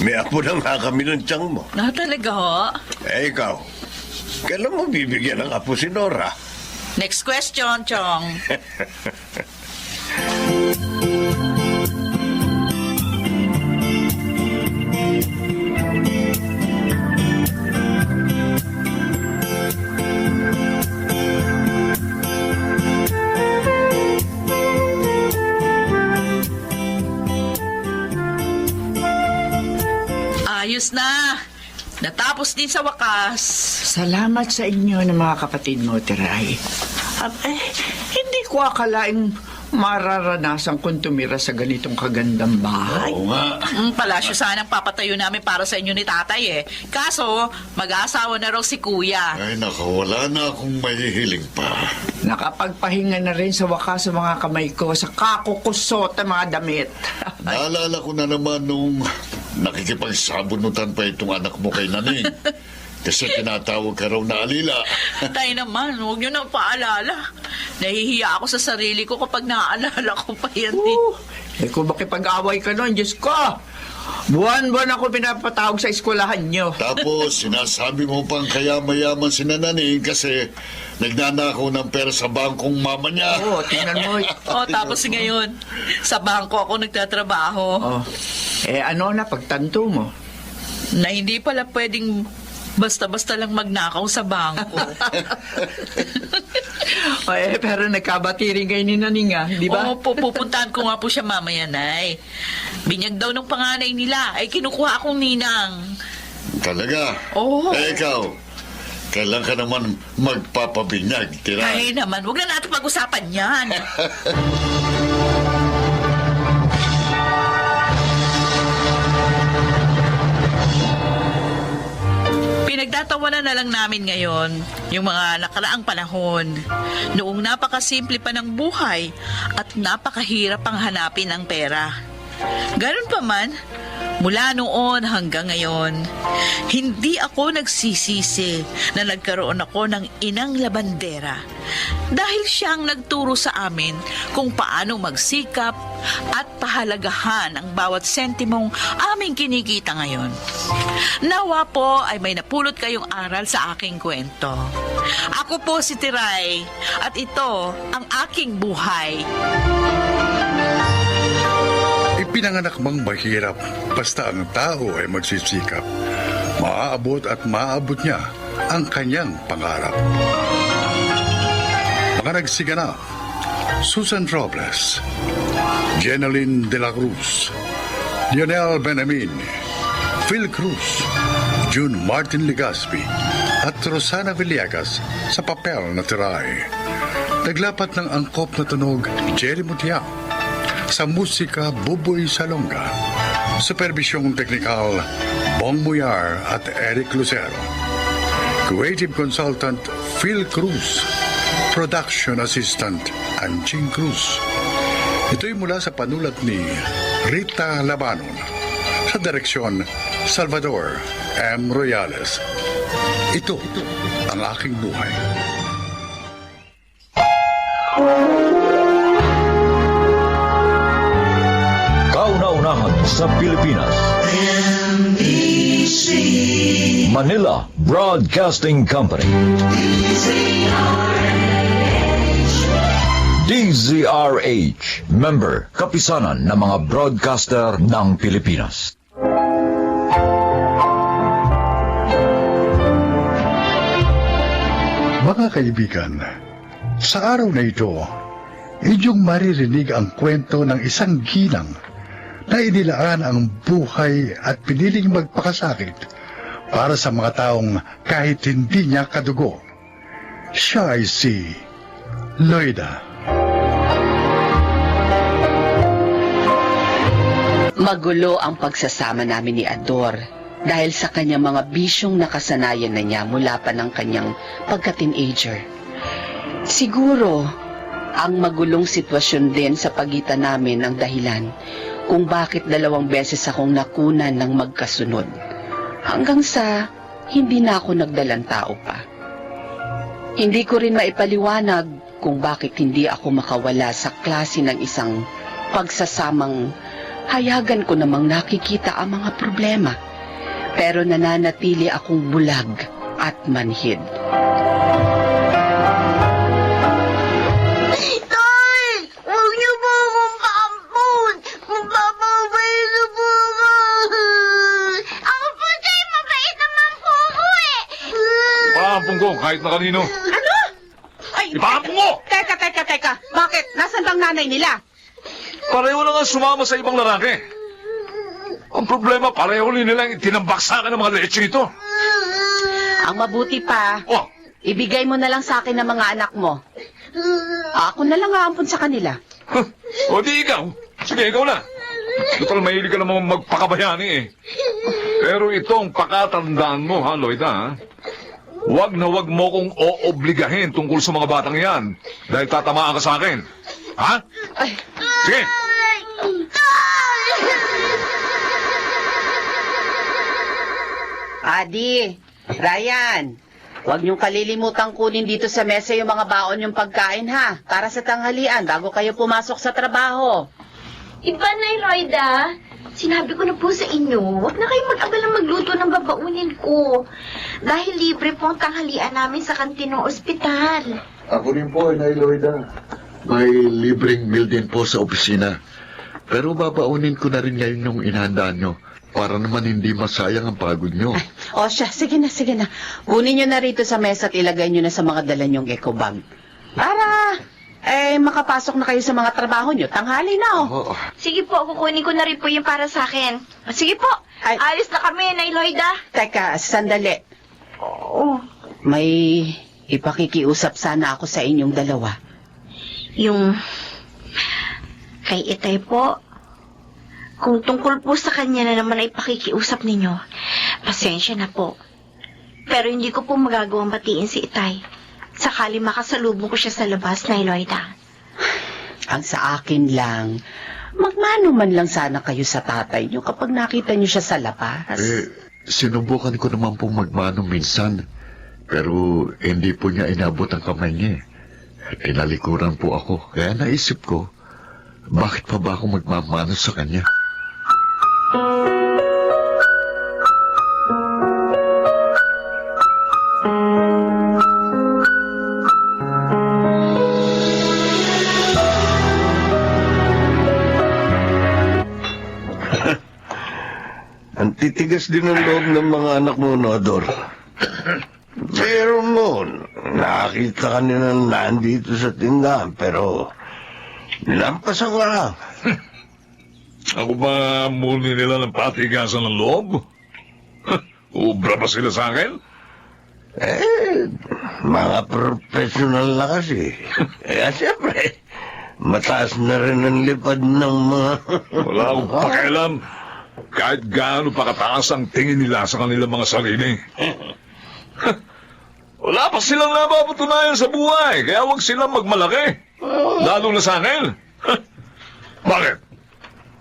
May apo na nga kami ng tiyang mo. Talaga ho? Eh, ikaw. Kailan mo bibigyan ng apo si Nora? Next question, Chong. Ayos na. Natapos din sa wakas. Salamat sa inyo ng mga kapatid mo, Tiray. Hindi ko akalaing mararanasan kong tumira sa ganitong kagandang bahay. Oo nga. Palasyo sanang papatayo namin para sa inyo ni tatay eh. Kaso, mag-aasawa na raw si kuya. Ay, naku, wala na akong mahihiling pa. Nakapagpahinga na rin sa wakas sa mga kamay ko sa kakukusot ng mga damit. Naalala ko na naman nung nakikipagsabunutan pa itong anak mo kay Naning. Kasi tinatawag ka raw na alila. Tay naman, huwag nyo nang paalala. Nahihiya ako sa sarili ko kapag naaalala ko pa yan. Kung makipag-away ka nun, Diyos ko! Buwan-buwan ako pinapatawag sa eskwelahan nyo. Tapos, sinasabi mo pang kaya mayaman si Naning kasi nagnanakaw ng pera sa bangkong mama niya. Oo, tingnan mo. Tapos ngayon, sa bangko ako nagtatrabaho. Ano na pagtanto mo? Na hindi pala pwedeng basta-basta lang magnakaw sa bangko. Pero nagkabati rin kayo ni Naning, di ba? Pupuntahan ko nga po siya mamaya, Nay. Binyag daw ng panganay nila, ay kinukuha akong ninang. Talaga? Oo. Ikaw, kailan ka naman magpapabinyag, Ay Tiray? naman, huwag na natin pag-usapan yan. Pinagtatawanan na lang namin ngayon yung mga nakaraang panahon. Noong napakasimple pa ng buhay at napakahirap ang hanapin ang pera. Ganun pa man, mula noon hanggang ngayon, hindi ako nagsisisi na nagkaroon ako ng inang labandera dahil siyang nagturo sa amin kung paano magsikap at pahalagahan ang bawat sentimong aming kinikita ngayon. Nawa po ay may napulot kayong aral sa aking kwento. Ako po si Tiray at ito ang aking buhay. Pinanganak mang mahirap, basta ang tao ay magsisikap. Maaabot at maaabot niya ang kanyang pangarap. Mga nagsiganap, Susan Robles, Jeneline de la Cruz, Lionel Benamin, Phil Cruz, June Martin Legaspi, at Rosana Villegas sa papel na tiray. Naglapat ng angkop na tunog, Jerry Mutiao. Sa musika, Buboy Salonga. Supervisyong teknikal, Bong Muyar at Eric Lucero. Creative Consultant, Phil Cruz. Production Assistant, Anjing Cruz. Ito'y mula sa panulat ni Rita Labanon. Sa direksyon, Salvador M. Royales. Ito ang aking buhay. Kauna-unahan sa Pilipinas. Manila Broadcasting Company. DZRH. Member, kapisanan ng mga broadcaster ng Pilipinas. Mga kaibigan, sa araw na ito, inyong maririnig ang kwento ng isang ginang na inilaan ang buhay at piniling magpakasakit para sa mga taong kahit hindi niya kadugo. Siya ay si Loida. Magulo ang pagsasama namin ni Ador dahil sa kanyang mga bisyong nakasanayan na niya mula pa ng kanyang pagka-teenager. Siguro, ang magulong sitwasyon din sa pagitan namin ang dahilan kung bakit 2 beses akong nakunan ng magkasunod. Hanggang sa hindi na ako nagdalang tao pa. Hindi ko rin maipaliwanag kung bakit hindi ako makawala sa klase ng isang pagsasamang hayagan ko namang nakikita ang mga problema. Pero nananatili akong bulag at manhid. Tay! Huwag niyo po akong paampun! Magpapabay na po ako! Ako po, Tay! Mabait naman po ako eh! Paampung ko kahit na kanino. Ano? Ay, Ipaampung mo! Teka. Bakit? Nasaan bang nanay nila? Pareho lang ang sumama sa ibang lalaki. Ang problema, pareho rin nilang itinambaksakan ng mga leche ito. Ang mabuti pa, Oh, ibigay mo na lang sa akin ang mga anak mo. Ako na lang aampun sa kanila. o di ikaw. Sige, ikaw na. Total, mahilig ka naman magpakabayani eh. Pero itong pakatandaan mo, ha, Loida, ha? Huwag na huwag mo kong oobligahin tungkol sa mga batang yan dahil tatamaan ka sa akin. Ha? Sige. Adi, Ryan, huwag niyong kalilimutan kunin dito sa mesa yung mga baon yung pagkain ha, para sa tanghalian bago kayo pumasok sa trabaho. Iba na, Loida. Sinabi ko na po sa inyo, huwag na kayong mag-abalang magluto ng babaunin ko. Dahil libre po ang tanghalian namin sa kantin ng ospital. Ako rin po, Inay Loida. May libreng meal din po sa opisina. Pero babaunin ko na rin ngayon yung inhandaan nyo para naman hindi masayang ang pagod nyo. O siya, sige na. Kunin niyo na rito sa mesa at ilagay niyo na sa mga dala niyong eco bag. Para, makapasok na kayo sa mga trabaho niyo. Tanghali na, Oo. Sige po, kukunin ko na rin po yung para sa akin. Sige po, Ay. alis na kami, Nay Loida. Teka, sandali. May ipakikiusap sana ako sa inyong dalawa. Yung kay Itay po, kung tungkol po sa kanya na naman ay pakikiusap ninyo, pasensya na po. Pero hindi ko po magagawang batiin si Itay. Sakali makasalubong ko siya sa labas, Nay Loida. Ang sa akin lang, magmano man lang sana kayo sa tatay niyo kapag nakita niyo siya sa labas. Sinubukan ko naman pong magmano minsan. Pero hindi po niya inabot ang kamay niya. Tinalikuran po ako. Kaya naisip ko, bakit pa ba ako magmamano sa kanya? titigas din ang loob ng mga anak mo, Nodor. Pero noon, nakakita ka nila nandito sa tindahan, pero nilampasan ka lang. Ako ba muli nila ng patigasan ng loob? Ubra ba sila sa akin? Mga professional na kasi. Kaya siyempre, mataas na rin ang lipad ng mga... Wala akong pakialam. Kahit gaano pa kataas ang tingin nila sa kanilang mga sarili. Wala pa silang napapatunayan sa buhay, kaya huwag silang magmalaki. Lalo na sa akin. Bakit?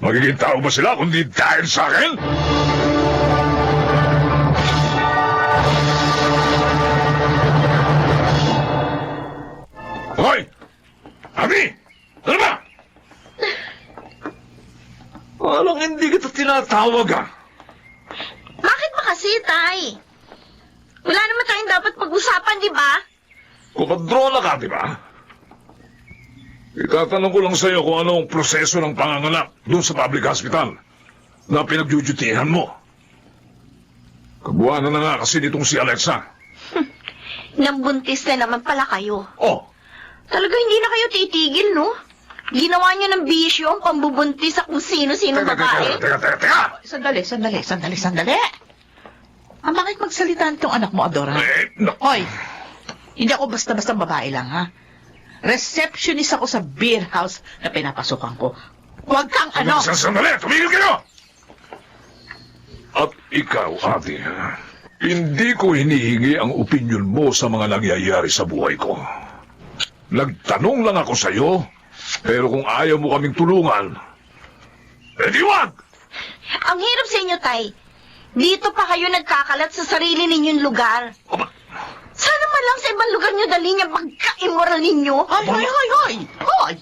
Magiging tao ba sila kundi dahil sa akin? Hoy! Abi! Ano ba? Walang hindi kita tinatawag, ah. Bakit ba kasi, Tay? Wala naman tayong dapat pag-usapan, di ba? Kumadrona ka, di ba? Itatanong ko lang sa'yo kung ano ang proseso ng panganganak doon sa public hospital na pinagjujutihan mo. Kabuhanan na nga kasi nitong si Alexa. Nambuntis na naman pala kayo. Oh, Talaga hindi na kayo titigil, no? Ginawa niyo ng bisyo ang pambubuntis sa kung sino-sino babae. Teka! Sandali. Bakit magsalita nitong anak mo, Adora? No. Hoy, hindi ako basta-basta babae lang, ha? Receptionist ako sa beer house na pinapasukan ko. Huwag kang ano! Sandali! Tumigil kayo! At ikaw, ate, hindi ko hinihingi ang opinyon mo sa mga nangyayari sa buhay ko. Nagtanong lang ako sa'yo, pero kung ayaw mo kaming tulungan, edi wag! Ang hirap sa inyo, Tay. Dito pa kayo nagkakalat sa sarili ninyong lugar. Sana man lang sa ibang lugar nyo dali niya pagka-immoral ninyo. Hoy!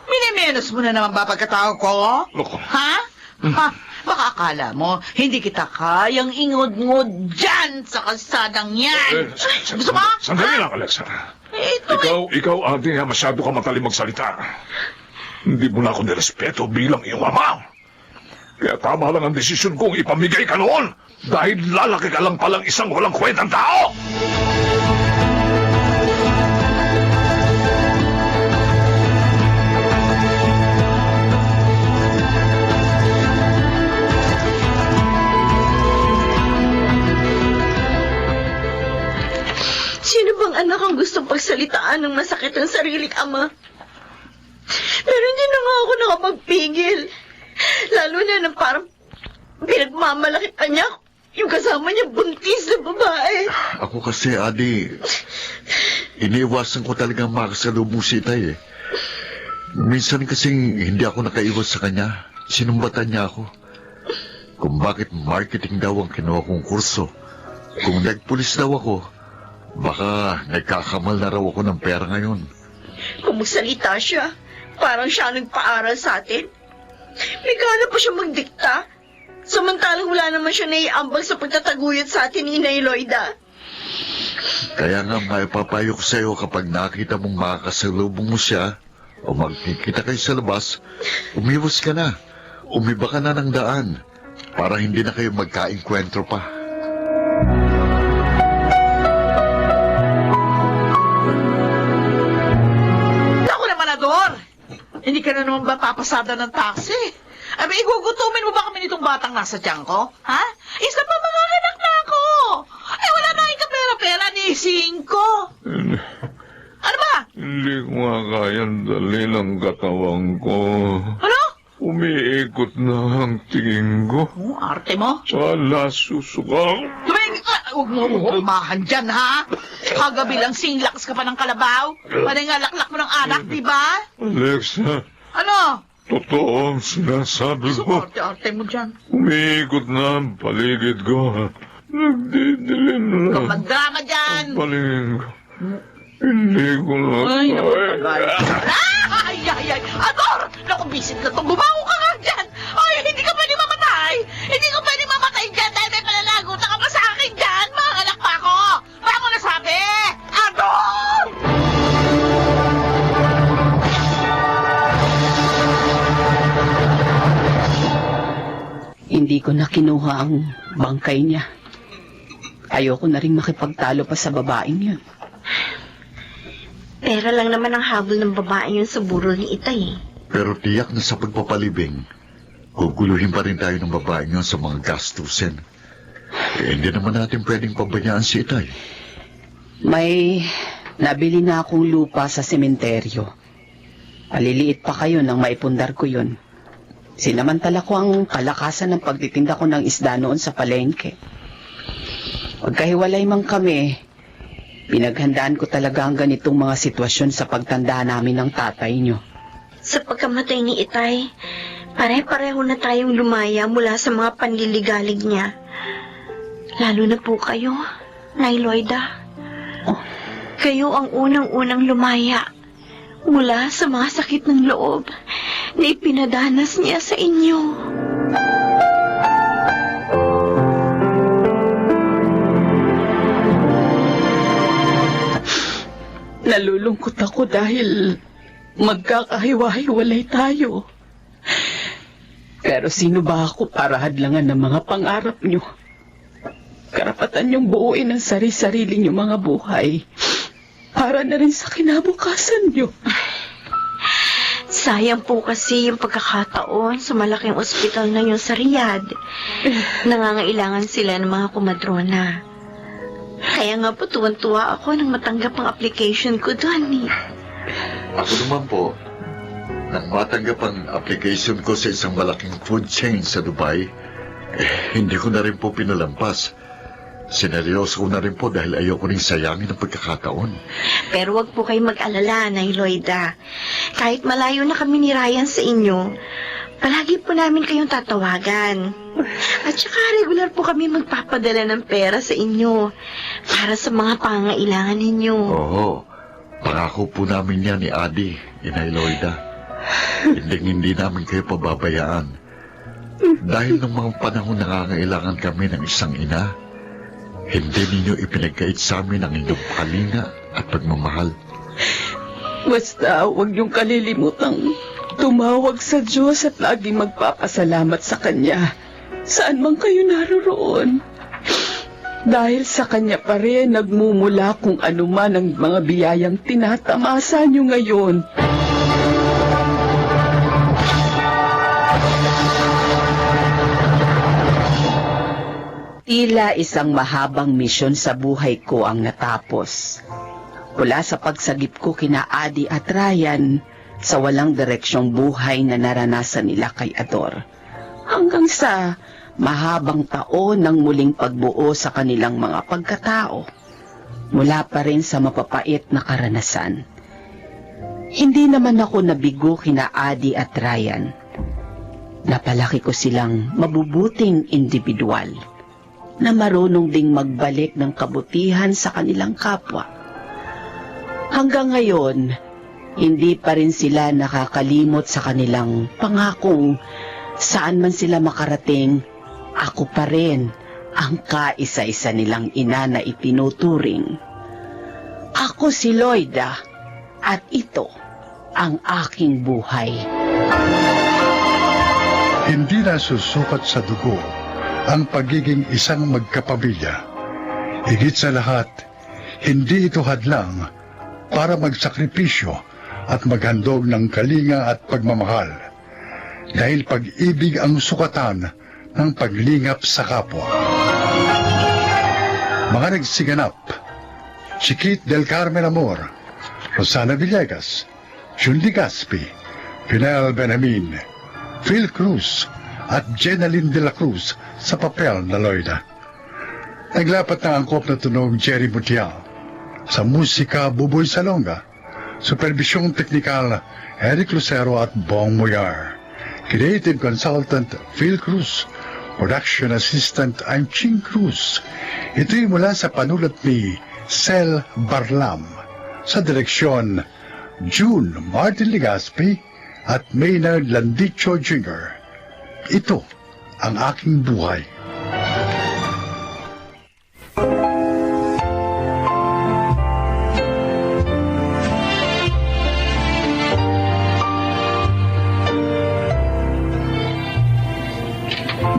Minimenos mo na naman ba pagkatao ko? Loko. Ha? Baka akala mo, hindi kita kayang ingod-ngod dyan sa kalsadang yan. Gusto mo? Sandali lang, Alexa. Ikaw, ate, masyado ka matalim magsalita. Hindi mo na ako nirespeto bilang iyong ama. Kaya tama lang ang desisyon kong ipamigay ka noon dahil lalaki ka lang palang isang walang kwentang tao. Sino bang anak ang gustong pagsalitaan ng masakit ng sariling ama? Pero hindi na nga ako nakapagpigil. Lalo na nang parang pinagmamalaki ka niya yung kasama niya buntis na babae. Ako kasi, Adi, iniiwasan ko talagang makasalubong si Itay eh. Minsan kasing hindi ako nakaiwas sa kanya. Sinumbatan niya ako. Kung bakit marketing daw ang kinuha kong kurso. Kung nagpulis daw ako, baka nagkakamal na raw ako ng pera ngayon. Kung magsalita siya, parang siya nagpaaral sa atin. May gana pa siya magdikta. Samantalang wala naman siya naiambag sa pagtataguyod sa atin ni Inay Loida. Kaya nga maipapayo ko sa'yo kapag nakita mong makakasalubong mo siya o magkikita kayo sa labas, umiwas ka na. Umiba ka na ng daan para hindi na kayo magkainkwentro pa. Ako naman, Ador! Hindi ka na naman ba papasada ng taxi? Abi, igugutumin mo ba kami nitong batang nasa tiyan ko? Ha? Isa pa mga anak na ako! Wala na kayong kapera-pera ni Cinco! Ano ba? Hindi ko nga kayang dali ng katawan ko. Ano? Umiikot na ang tingin ko. Arte mo? Wala susukang. Tumingin ka! Huwag mo pumahan dyan, ha? Kagabi lang singlaks ka pa ng kalabaw. Panay nga laklak mo ng anak, di ba? Alexa, Ano? totoo ang sinasabi ko. Arte mo dyan. Umiikot na ang paligid ko. Nagdidilim na. Magdrama dyan! Ang palingin ko. Hindi ko na Ay, naku, kaya. Ay! Ador! Naku, bisit na to. Bumango ka nga dyan! Ay, hindi ka pwede mamatay! Hindi ko pwede mamatay dyan dahil may pananagutan ka pa sa akin dyan! Mga anak pa ako! Bango na sabi! Ador! Hindi ko na kinuha ang bangkay niya. Ayoko na rin makipagtalo pa sa babaeng yun. Pera lang naman ang habol ng babae yun sa burol ni Itay. Pero tiyak na sa pagpapalibing, guguluhin pa rin tayo ng babae yun sa mga gastusin. Hindi naman natin pwedeng pabayaan si Itay. May nabili na akong lupa sa sementeryo. Paliliit pa kayo nang maipundar ko yun. Sinamantala ko ang kalakasan ng pagtitinda ko ng isda noon sa palengke. Pagkahiwalay man kami, pinaghandaan ko talaga ang ganitong mga sitwasyon sa pagtanda namin ng tatay nyo. Sa pagkamatay ni Itay, pare-pareho na tayong lumaya mula sa mga panliligalig niya. Lalo na po kayo, Nay Loida. Kayo ang unang-unang lumaya mula sa mga sakit ng loob na ipinadanas niya sa inyo. Nalulungkot ako dahil magkakahiwa-hiwalay tayo. Pero sino ba ako para hadlangan ng mga pangarap nyo? Karapatan niyong buuin ang sarili-sarili niyong mga buhay para na rin sa kinabukasan niyo. Sayang po kasi yung pagkakataon sa malaking ospital na yun sa Riyadh. Nangangailangan sila ng mga kumadrona. Kaya nga po tuwan-tuwa ako nang matanggap ang application ko doon. Ako naman po, nang matanggap ang application ko sa isang malaking food chain sa Dubai, hindi ko na rin po pinalampas. Sineryoso ko na rin po dahil ayoko rin sayangin ang pagkakataon. Pero wag po kayo mag-alala, Nay Loida. Kahit malayo na kami ni Ryan sa inyo, palagi po namin kayong tatawagan. At saka regular po kami magpapadala ng pera sa inyo para sa mga pangangailangan ninyo. Oo, pangako po namin yan ni Adi, Inay Loida. Hindi namin kayo pababayaan. Dahil ng mga panahon nangangailangan kami ng isang ina, hindi ninyo ipinagkait sa amin ang inyong kalinga at pagmamahal. Basta huwag niyong kalilimutang tumawag sa Diyos at laging magpapasalamat sa Kanya. Saan man kayo naroroon. Dahil sa Kanya pa rin nagmumula kung ano man ang mga biyayang tinatamasa niyo ngayon. Tila isang mahabang misyon sa buhay ko ang natapos. Mula sa pagsagip ko kina Adi at Ryan sa walang direksyong buhay na naranasan nila kay Ador. Hanggang sa mahabang taon ng muling pagbuo sa kanilang mga pagkatao. Mula pa rin sa mapapait na karanasan. Hindi naman ako nabigo kina Adi at Ryan. Napalaki ko silang mabubuting individual na marunong ding magbalik ng kabutihan sa kanilang kapwa. Hanggang ngayon, hindi pa rin sila nakakalimot sa kanilang pangakong saan man sila makarating, ako pa rin ang kaisa-isa nilang ina na itinuturing. Ako si Loida at ito ang aking buhay. Hindi na susukat sa dugo ang pagiging isang magkapamilya. Higit sa lahat, hindi ito hadlang para magsakripisyo at maghandog ng kalinga at pagmamahal. Dahil pag-ibig ang sukatan ng paglingap sa kapwa. Mga nagsiganap, Chiquit del Carmen Amor, Rosana Villegas, June Ligaspi, Pinel Benjamin, Phil Cruz, at Jenaline de la Cruz sa papel na Loida. Naglapat ng angkop na tunog Jerry Mutial. Sa musika, Buboy Salonga. Supervisyong teknikal, Eric Lucero at Bong Muyar. Creative consultant, Phil Cruz. Production assistant, I'm Ching Cruz. Ito'y mula sa panulat ni Sel Barlam. Sa direksyon, June Martin Ligaspi at Maynard Landicho Jr. Ito ang aking buhay.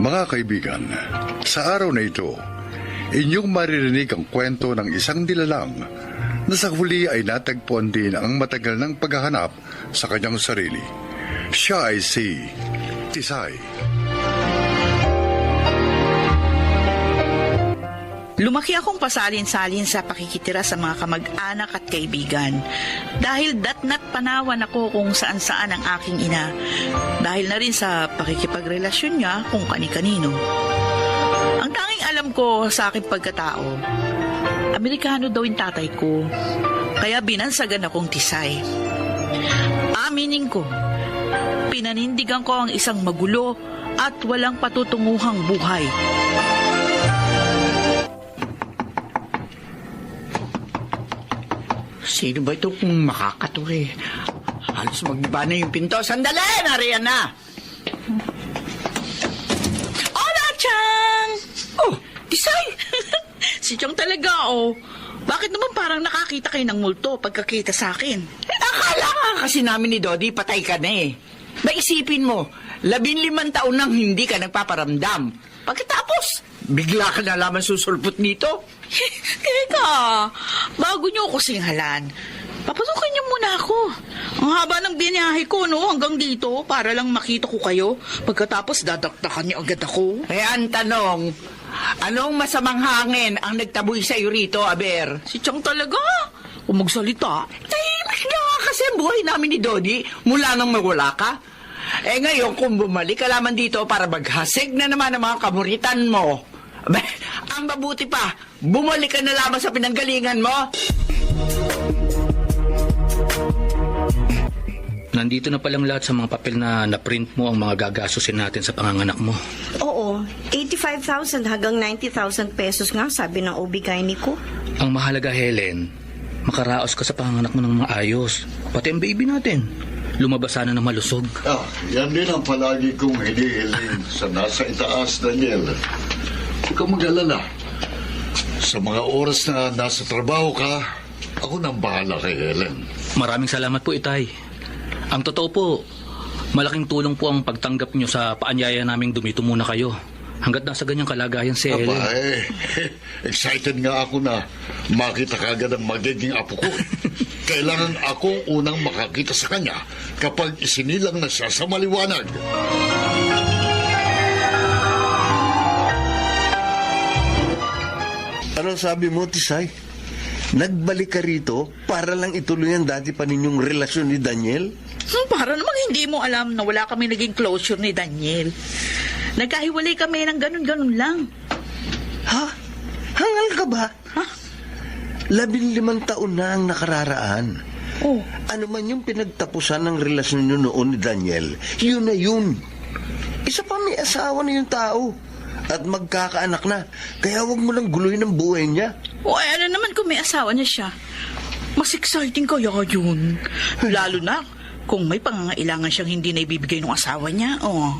Mga Mga kaibigan, sa araw na ito, inyong maririnig ang kwento ng isang nilalang na sa huli ay natagpuan din ang matagal ng paghahanap sa kanyang sarili. Siya ay si Tisay. Lumaki akong pasalin-salin sa pakikitira sa mga kamag-anak at kaibigan. Dahil datnat panawan ako kung saan-saan ang aking ina. Dahil na rin sa pakikipagrelasyon niya kung kani-kanino. Ang tanging alam ko sa aking pagkatao, Amerikano daw yung tatay ko. Kaya binansagan akong Tisay. Aminin ko, pinanindigan ko ang isang magulo at walang patutunguhang buhay. Sino ba ito kung makakatuloy? Halos magdiba na yung pinto. Sandali! Nariyan na! Hola, Chang! Oh, Tisay! Si Chang talaga, oh. Bakit naman parang nakakita kayo ng multo pagkakita sa akin? Akala nga kasi namin ni Dodi, patay ka na eh. Maisipin mo, 15 taon nang hindi ka nagpaparamdam. Pagkatapos, bigla ka na lamang susulpot nito. Teka, bago niyo ako singhalan, papasukin niyo muna ako. Ang haba ng biniyahe ko, no, hanggang dito, para lang makita ko kayo. Pagkatapos, dadaktakan niyo agad ako. Kaya ang tanong, anong masamang hangin ang nagtaboy sa iyo rito, Aber? Si Chang talaga, kung magsalita. Tahimik na nga kasi ang buhay namin ni Dodi mula nang mawala ka. Eh ngayon, kung bumalik ka lamang dito para maghasig na naman ang mga kamuritan mo, ang mabuti pa, bumalik ka na lamang sa pinanggalingan mo. Nandito na palang lahat sa mga papel na naprint mo ang mga gagastusin natin sa panganganak mo. Oo, 85,000 hanggang 90,000 pesos nga sabi ng OB-GYN ko. Ang mahalaga, Helen, makaraos ka sa panganganak mo ng mga ayos. Pati ang baby natin. Lumabas sana ng malusog. Yan din ang palagi kong hinihiling sa nasa itaas, Daniel. Huwag kang mag-alala. Sa mga oras na nasa trabaho ka, ako nang bahala kay Helen. Maraming salamat po, Itay. Ang totoo po, malaking tulong po ang pagtanggap nyo sa paanyaya naming dumito muna kayo. Hanggat nasa ganyang kalagayan si Helen. Excited nga ako na makita kagad ang magiging apo ko. Kailangan akong unang makakita sa kanya kapag isinilang na siya sa maliwanag. Anong sabi mo, Tisay? Nagbalik ka rito para lang ituloy ang dati pa ninyong relasyon ni Daniel? Para namang hindi mo alam na wala kami naging closure ni Daniel. Nagkahiwalay kami ng ganun-ganun lang. Ha? Hangal ka ba? Ha? 15 taon na ang nakararaan. Oh. Ano man yung pinagtapusan ng relasyon nyo noon ni Daniel, yun na yun. Isa pa may asawa na yung tao. At magkakaanak na. Kaya wag mo lang guluhin ang buhay niya. O ano naman kung may asawa na siya? Mas exciting kaya yun. Lalo na kung may pangangailangan siyang hindi na ibibigay ng asawa niya. Oh.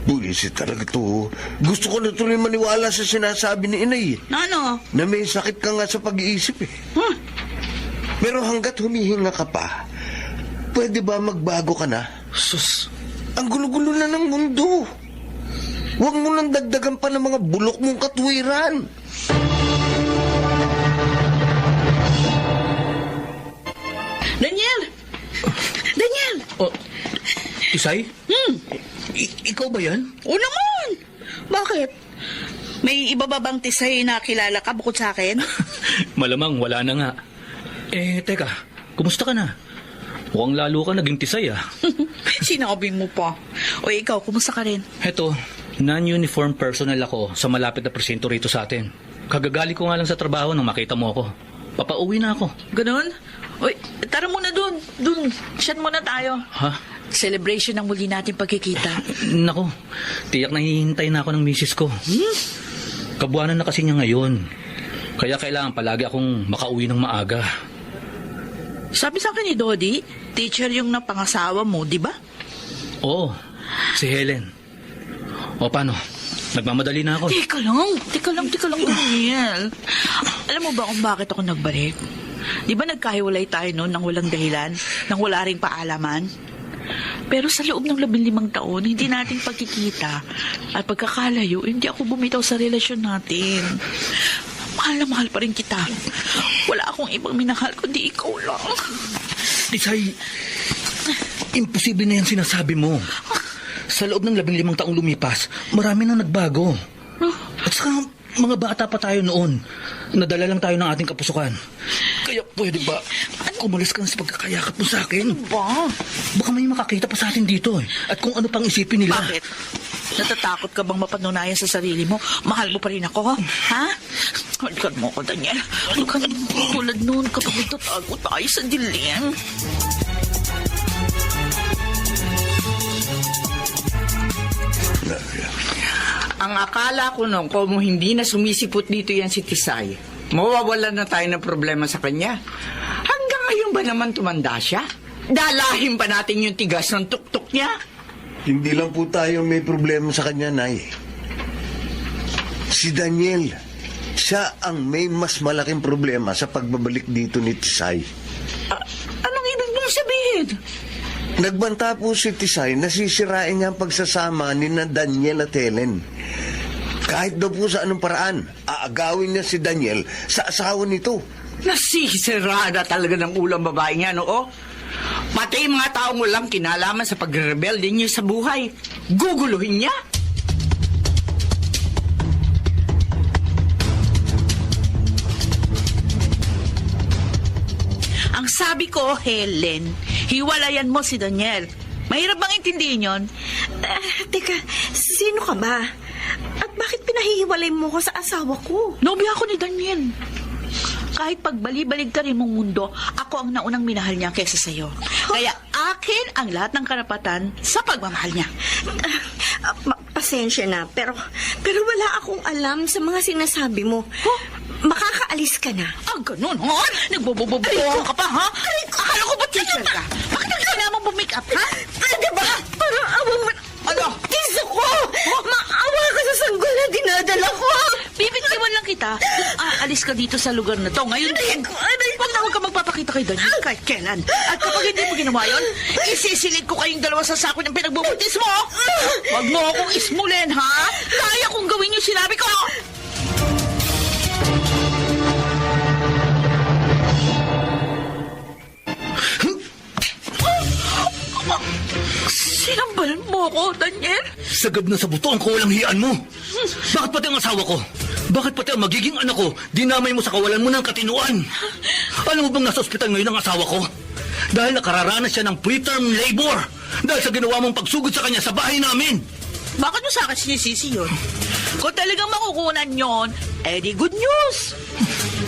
Buwisit talaga to. Gusto ko na tuloy maniwala sa sinasabi ni Inay. Ano? Na may sakit ka nga sa pag-iisip eh. Huh? Pero hanggat humihinga ka pa, pwede ba magbago ka na? Sus. Ang gulo-gulo na ng mundo. Huwag mo nang dagdagan pa ng mga bulok mong katwiran. Daniel! Daniel! Oh, Tisay? Ikaw ba yan? O naman! Bakit? May iba ba bang Tisay na kilala ka bukod sa akin? Malamang wala na nga. Teka, kumusta ka na? Mukhang lalo ka naging Tisay ah. Sinabi mo pa. O ikaw, kumusta ka rin? Heto, non-uniform personnel ako sa malapit na presinto rito sa atin. Kagagali ko nga lang sa trabaho nang makita mo ako. Papauwi na ako. Ganon? Uy, tara muna dun. Dun, chat muna tayo. Ha? Celebration ng muli natin pagkikita. Nako, tiyak na hihintay na ako ng misis ko. Kabuanan na kasi niya ngayon. Kaya kailangan palagi akong makauwi ng maaga. Sabi sa akin ni Dodi, teacher yung napangasawa mo, di ba? Oo, si Helen. O paano? Nagmamadali na ako. Teka lang, Daniel. Alam mo ba kung bakit ako nagbalik? Di ba nagkahiwalay tayo noon nang walang dahilan, nang wala ring paalaman? Pero sa loob ng 15 taon, hindi natin pagkikita at pagkakalayo, hindi ako bumitaw sa relasyon natin. Mahal na mahal pa rin kita. Wala akong ibang minahal kundi ikaw lang. Tisay, imposible na yan sinasabi mo. Sa loob ng 15 taong lumipas, marami nang nagbago. At saka, mga bata pa tayo noon. Nadala lang tayo ng ating kapusukan. Kaya pwede ba kumalis ka na sa pagkakayakap mo sa akin? Ba? Baka may makakita pa sa atin dito eh. At kung ano pang isipin nila. Bakit? Natatakot ka bang mapatunayan sa sarili mo? Mahal mo pa rin ako, ha? Halikan mo ako, Daniel. Halikan mo tulad noon kapag nagtatago tayo sa dilim. Ang akala ko nung kung hindi na sumisipot dito yan si Tisay, mawawalan na tayo ng problema sa kanya. Hanggang ngayon ba naman tumanda siya? Dalahin pa natin yung tigas ng tuktok niya? Hindi lang po tayo may problema sa kanya, Nay. Si Daniel, siya ang may mas malaking problema sa pagbabalik dito ni Tisay. Anong ibig mong sabihin? Nagbanta po si Tisay na sisirain niya ang pagsasama ni na Daniel at Helen. Kahit daw po sa anong paraan, aagawin niya si Daniel sa asawa nito. Nasisirada talaga ng ulang babae niya, no? Pati yung mga taong walang kinalaman sa pagrebelde niya sa buhay, guguluhin niya. Ang sabi ko, Helen, hiwalayan mo si Daniel. Mahirap bang intindihin yun? Teka, sino ka ba? At bakit pinahihiwalay mo ko sa asawa ko? Nobya ako ni Daniel. Kahit pagbali-balig ka rin mong mundo, ako ang naunang minahal niya kesa sa'yo. Kaya akin ang lahat ng karapatan sa pagmamahal niya. Pasensya na, pero wala akong alam sa mga sinasabi mo. Makakaalis ka na. Ganun, ha? Nagbobobobo ka pa, ha? Akala ko ba teacher ka? Bakit ang kailangan mong make up, ha? Pwede ba? Parang awang... Ano? Kiso ko! Maawa ka sa sanggol na dinadala ko! Bibigyan lang kita kung aalis ka dito sa lugar na to. Ngayon din, huwag ka magpapakita kay Daniel kahit kailan. At kapag hindi mo ginawa yun, isisilid ko kayong dalawa sa sako ng pinagbubuntis mo. Huwag mo akong ismulin, ha? Kaya kong gawin yung sinabi ko! Sinambalan mo ako, Daniel? Sagad na sa buto ang kawalang hiyaan mo. Bakit pati ang asawa ko? Bakit pati ang magiging anak ko, dinamay mo sa kawalan mo ng katinuan? Alam mo bang nasa ospital ngayon ang asawa ko? Dahil nakararanas siya ng preterm labor. Dahil sa ginawa mong pagsugod sa kanya sa bahay namin. Bakit mo sa akin sinisisi yun? Kung talagang makukunan yon, di good news.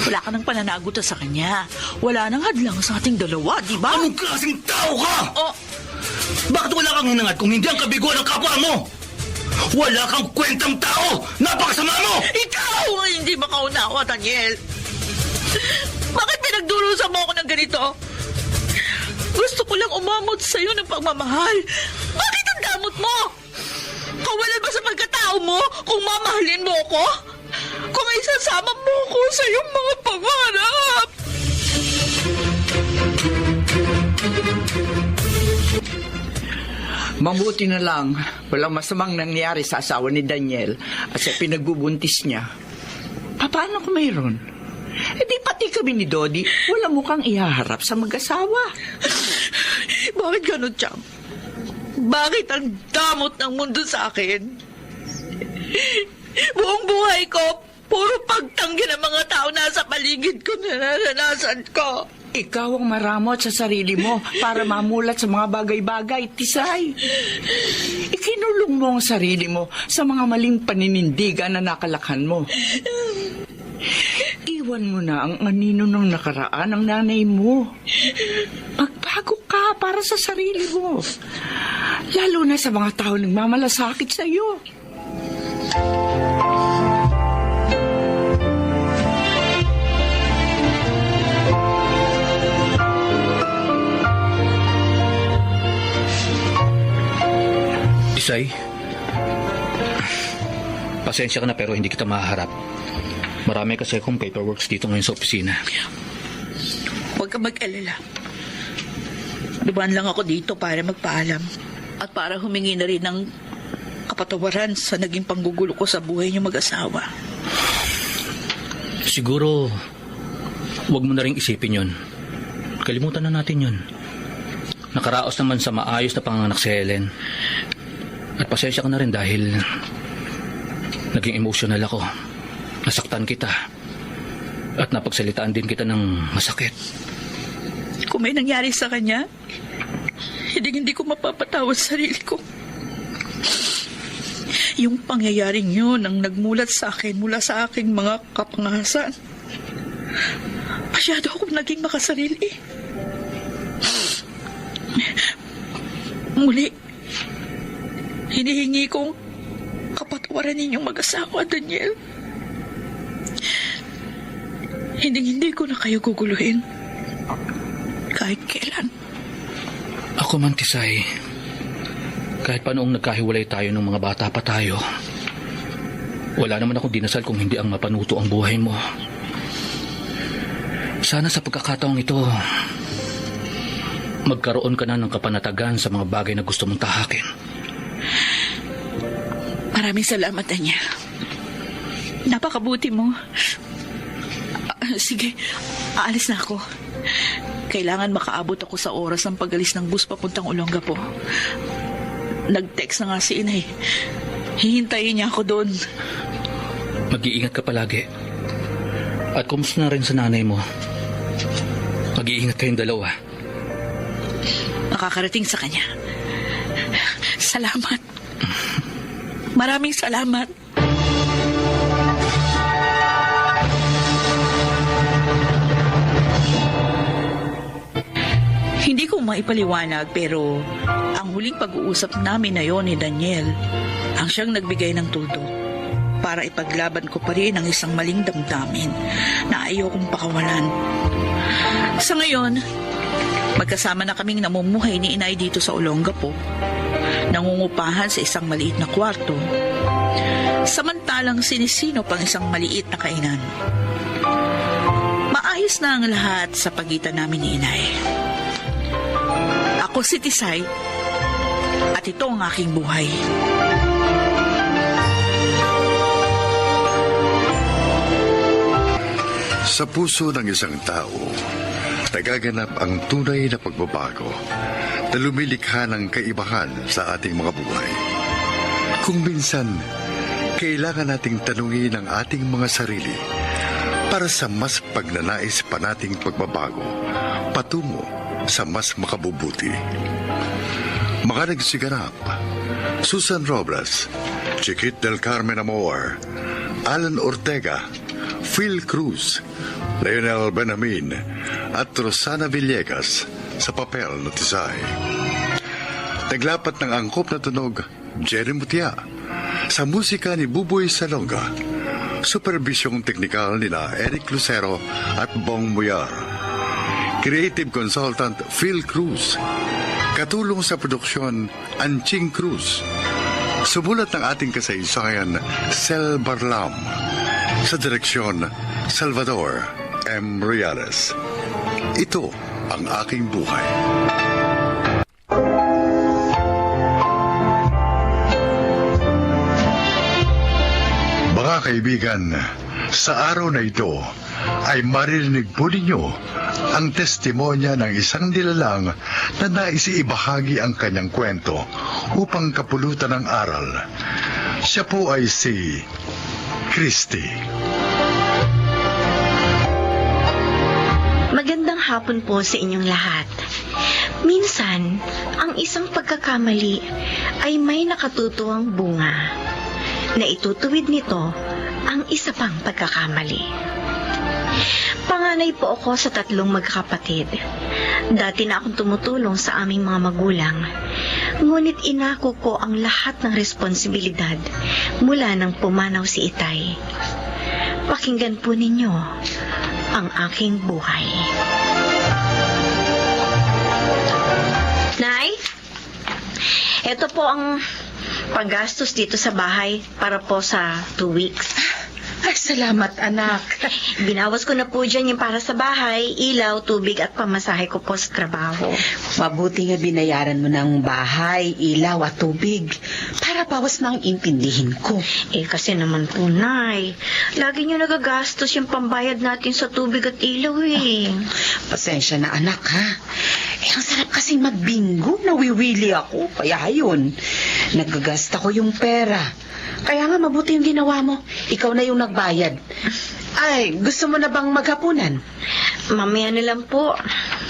Wala ka ng pananagutan sa kanya. Wala nang hadlang sa ating dalawa, di ba? Anong klaseng tao ka? Bakit wala kang hinangad kung hindi ang kabiguan ng kapwa mo? Wala kang kwentang tao! Napakasama mo! Ikaw ang hindi makaunawa, Daniel. Bakit pinagdurusa mo ako ng ganito? Gusto ko lang umamot sa'yo ng pagmamahal. Bakit ang damot mo? Kawalan ba sa pagkatao mo kung mamahalin mo ako? Kung isasama mo ko sa iyong mga pangarap? Mabuti na lang, walang masamang nangyari sa asawa ni Daniel at sa pinagbubuntis niya. Paano kung mayroon? Di pati kami ni Dodi, wala mukhang ihaharap sa mag-asawa. Bakit ganun, Cham? Bakit ang damot ng mundo sa akin? Buong buhay ko, puro pagtanggi ng mga tao nasa paligid ko na naranasan ko. Ikaw ang maramot sa sarili mo para mamulat sa mga bagay-bagay, Tisay. Ikinulong mo ang sarili mo sa mga maling paninindigan na nakalakhan mo. Iwan mo na ang anino ng nakaraan ng nanay mo. Magbago ka para sa sarili mo. Lalo na sa mga tao nagmamalasakit sa iyo. Isay, pasensya ka na pero hindi kita mahaharap. Marami kasi akong paperworks dito ngayon sa opisina. Huwag ka mag-alala. Dumaan lang ako dito para magpaalam. At para humingi na rin ng kapatawaran sa naging panggugulo ko sa buhay niyo mag-asawa. Siguro, wag mo na rin isipin yun. Kalimutan na natin yun. Nakaraos naman sa maayos na panganak si Helen. At pasensya ka na rin dahil naging emotional ako. Nasaktan kita. At napagsalitaan din kita ng masakit. Kung may nangyari sa kanya, hindi ko mapapatawad sa sarili ko. Yung pangyayaring yun ang nagmulat sa akin mula sa aking mga kapangahasan. Masyado akong naging makasarili. Muli, hinihingi kong kapatawaran ninyong mag-asawa, Daniel. Hindi ko na kayo guguluhin. Kahit kailan. Ako man, Tisay, kahit pa noong nagkahiwalay tayo ng mga bata pa tayo, wala naman akong dinasal kung hindi ang mapanuto ang buhay mo. Sana sa pagkakataong ito, magkaroon ka na ng kapanatagan sa mga bagay na gusto mong tahakin. Maraming salamat, Daniel. Napakabuti mo. Sige, aalis na ako. Kailangan makaabot ako sa oras ng pag-alis ng bus papuntang Olongapo. Nag-text na nga si Inay. Hihintayin niya ako doon. Mag-iingat ka palagi. At kumusta na rin sa nanay mo? Mag-iingat kayong dalawa. Nakakarating sa kanya. Salamat. Maraming salamat. Hindi ko maipaliwanag pero ang huling pag-uusap namin na yon ni Daniel ang siyang nagbigay ng tuldo para ipaglaban ko pa rin ang isang maling damdamin na ayokong pakawalan. Sa ngayon, magkasama na kaming namumuhay ni Inay dito sa Olongapo, nangungupahan sa isang maliit na kwarto, samantalang sinisino pang isang maliit na kainan. Maayos na ang lahat sa pagitan namin ni Inay. Ako si Tisay at ito ang aking buhay. Sa puso ng isang tao, nagaganap ang tunay na pagbabago na lumilikha ng kaibahan sa ating mga buhay. Kung minsan, kailangan nating tanungin ang ating mga sarili para sa mas pagnanais pa nating pagbabago patungo sa mas makabubuti. Mga nagsiganap: Susan Robles, Chiquit del Carmen Amor, Alan Ortega, Phil Cruz, Leonel Benamin at Rosana Villegas sa papel na Tisay. Naglapat ng angkop na tunog, Jerry Mutia, sa musika ni Buboy Salonga. Supervisyong teknikal nila Eric Lucero at Bong Muyar. Creative Consultant Phil Cruz. Katulong sa produksyon Anching Cruz. Sumulat ng ating kasaysayan Sel Barlam. Sa direksyon Salvador M. Reales. Ito ang aking buhay. Mga kaibigan, sa araw na ito ay maririnig po ninyo ang testimonya ng isang nilalang na nais ibahagi ang kanyang kwento upang kapulutan ng aral. Siya po ay si Christy. Magandang hapon po sa inyong lahat. Minsan, ang isang pagkakamali ay may nakatutuwang bunga na itutuwid nito ang isa pang pagkakamali. Panganay po ako sa 3 magkakapatid. Dati na akong tumutulong sa aming mga magulang. Ngunit inako ko ang lahat ng responsibilidad mula nang pumanaw si Itay. Pakinggan po ninyo ang aking buhay. Nay, ito po ang paggastos dito sa bahay para po sa 2 weeks. Ay, salamat, anak. Binawas ko na po dyan yung para sa bahay, ilaw, tubig at pamasahe ko po sa trabaho. Mabuti nga binayaran mo ng bahay, ilaw at tubig para bawas na ang intindihin ko. Eh kasi naman po, Nay, lagi niyo nagagastos yung pambayad natin sa tubig at ilaw eh. Pasensya na anak ha. Ang sarap kasing magbingo, nawiwili ako. Kaya yun, nagagasta ko yung pera. Kaya nga mabuti yung ginawa mo. Ikaw na yung nagbayad. Ay, gusto mo na bang maghapunan? Mamaya na lang po.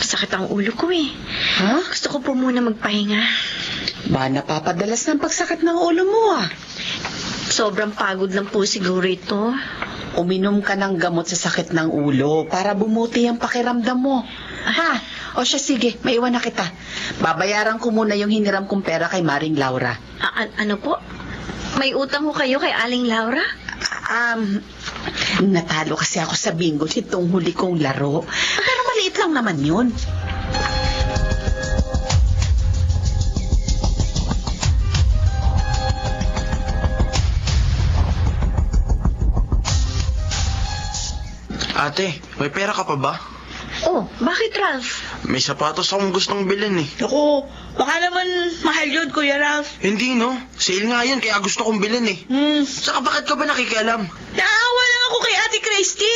Sakit ang ulo ko eh. Ha? Gusto ko po muna magpahinga. Ba, napapadalas ng pagsakit ng ulo mo ah. Sobrang pagod lang po siguro ito. Uminom ka ng gamot sa sakit ng ulo para bumuti ang pakiramdam mo. Ha? O siya, sige, maiwan na kita. Babayaran ko muna yung hiniram kong pera kay Maring Laura. Ano po? May utang ko kayo kay Aling Laura? Natalo kasi ako sa bingo nitong huli kong laro. Pero maliit lang naman yun. Ate, may pera ka pa ba? Oh, bakit Ralph? May sapatos akong gustong bilhin eh. Naku, baka naman mahal yun, Kuya Ralph. Hindi no, sale nga yun kaya gusto kong bilhin eh. Saka bakit ka ba nakikialam? Naawa lang ako kay Ate Christy.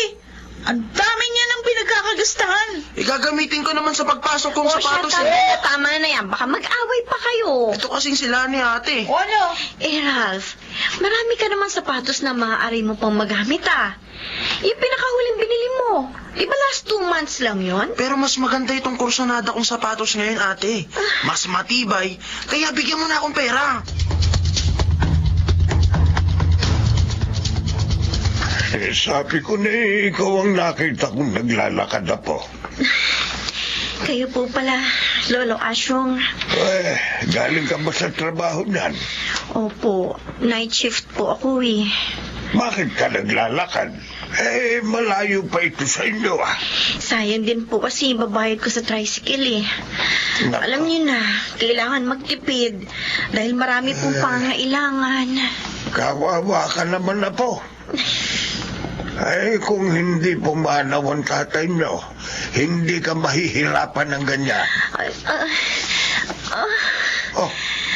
Ang dami niya ng pinagkakagastahan. Gagamitin ko naman sa pagpasok kong sapatos Tama eh. na, tama na yan. Baka mag-away pa kayo. Ito kasing sila ni ate. O ano? Eh, Ralph, marami ka naman sapatos na maaari mo pang magamit ah. Yung pinakahuling binili mo. Di ba last 2 months lang yon? Pero mas maganda itong kursunada kong sapatos ngayon ate. Mas matibay, kaya bigyan mo na akong pera. Sabi ko na ikaw ang nakita kong naglalakad na po. Kayo po pala, Lolo Asyong. Galing ka ba sa trabaho niyan? Opo, night shift po ako eh. Bakit ka naglalakad? Malayo pa ito sa inyo ah. Sayang din po kasi babayad ko sa tricycle eh. Alam niyo na, kailangan magtipid dahil marami pong pangailangan. Kawawa ka naman na po. Kung hindi pumanaw ang tatay nyo, hindi ka mahihirapan ng ganyan.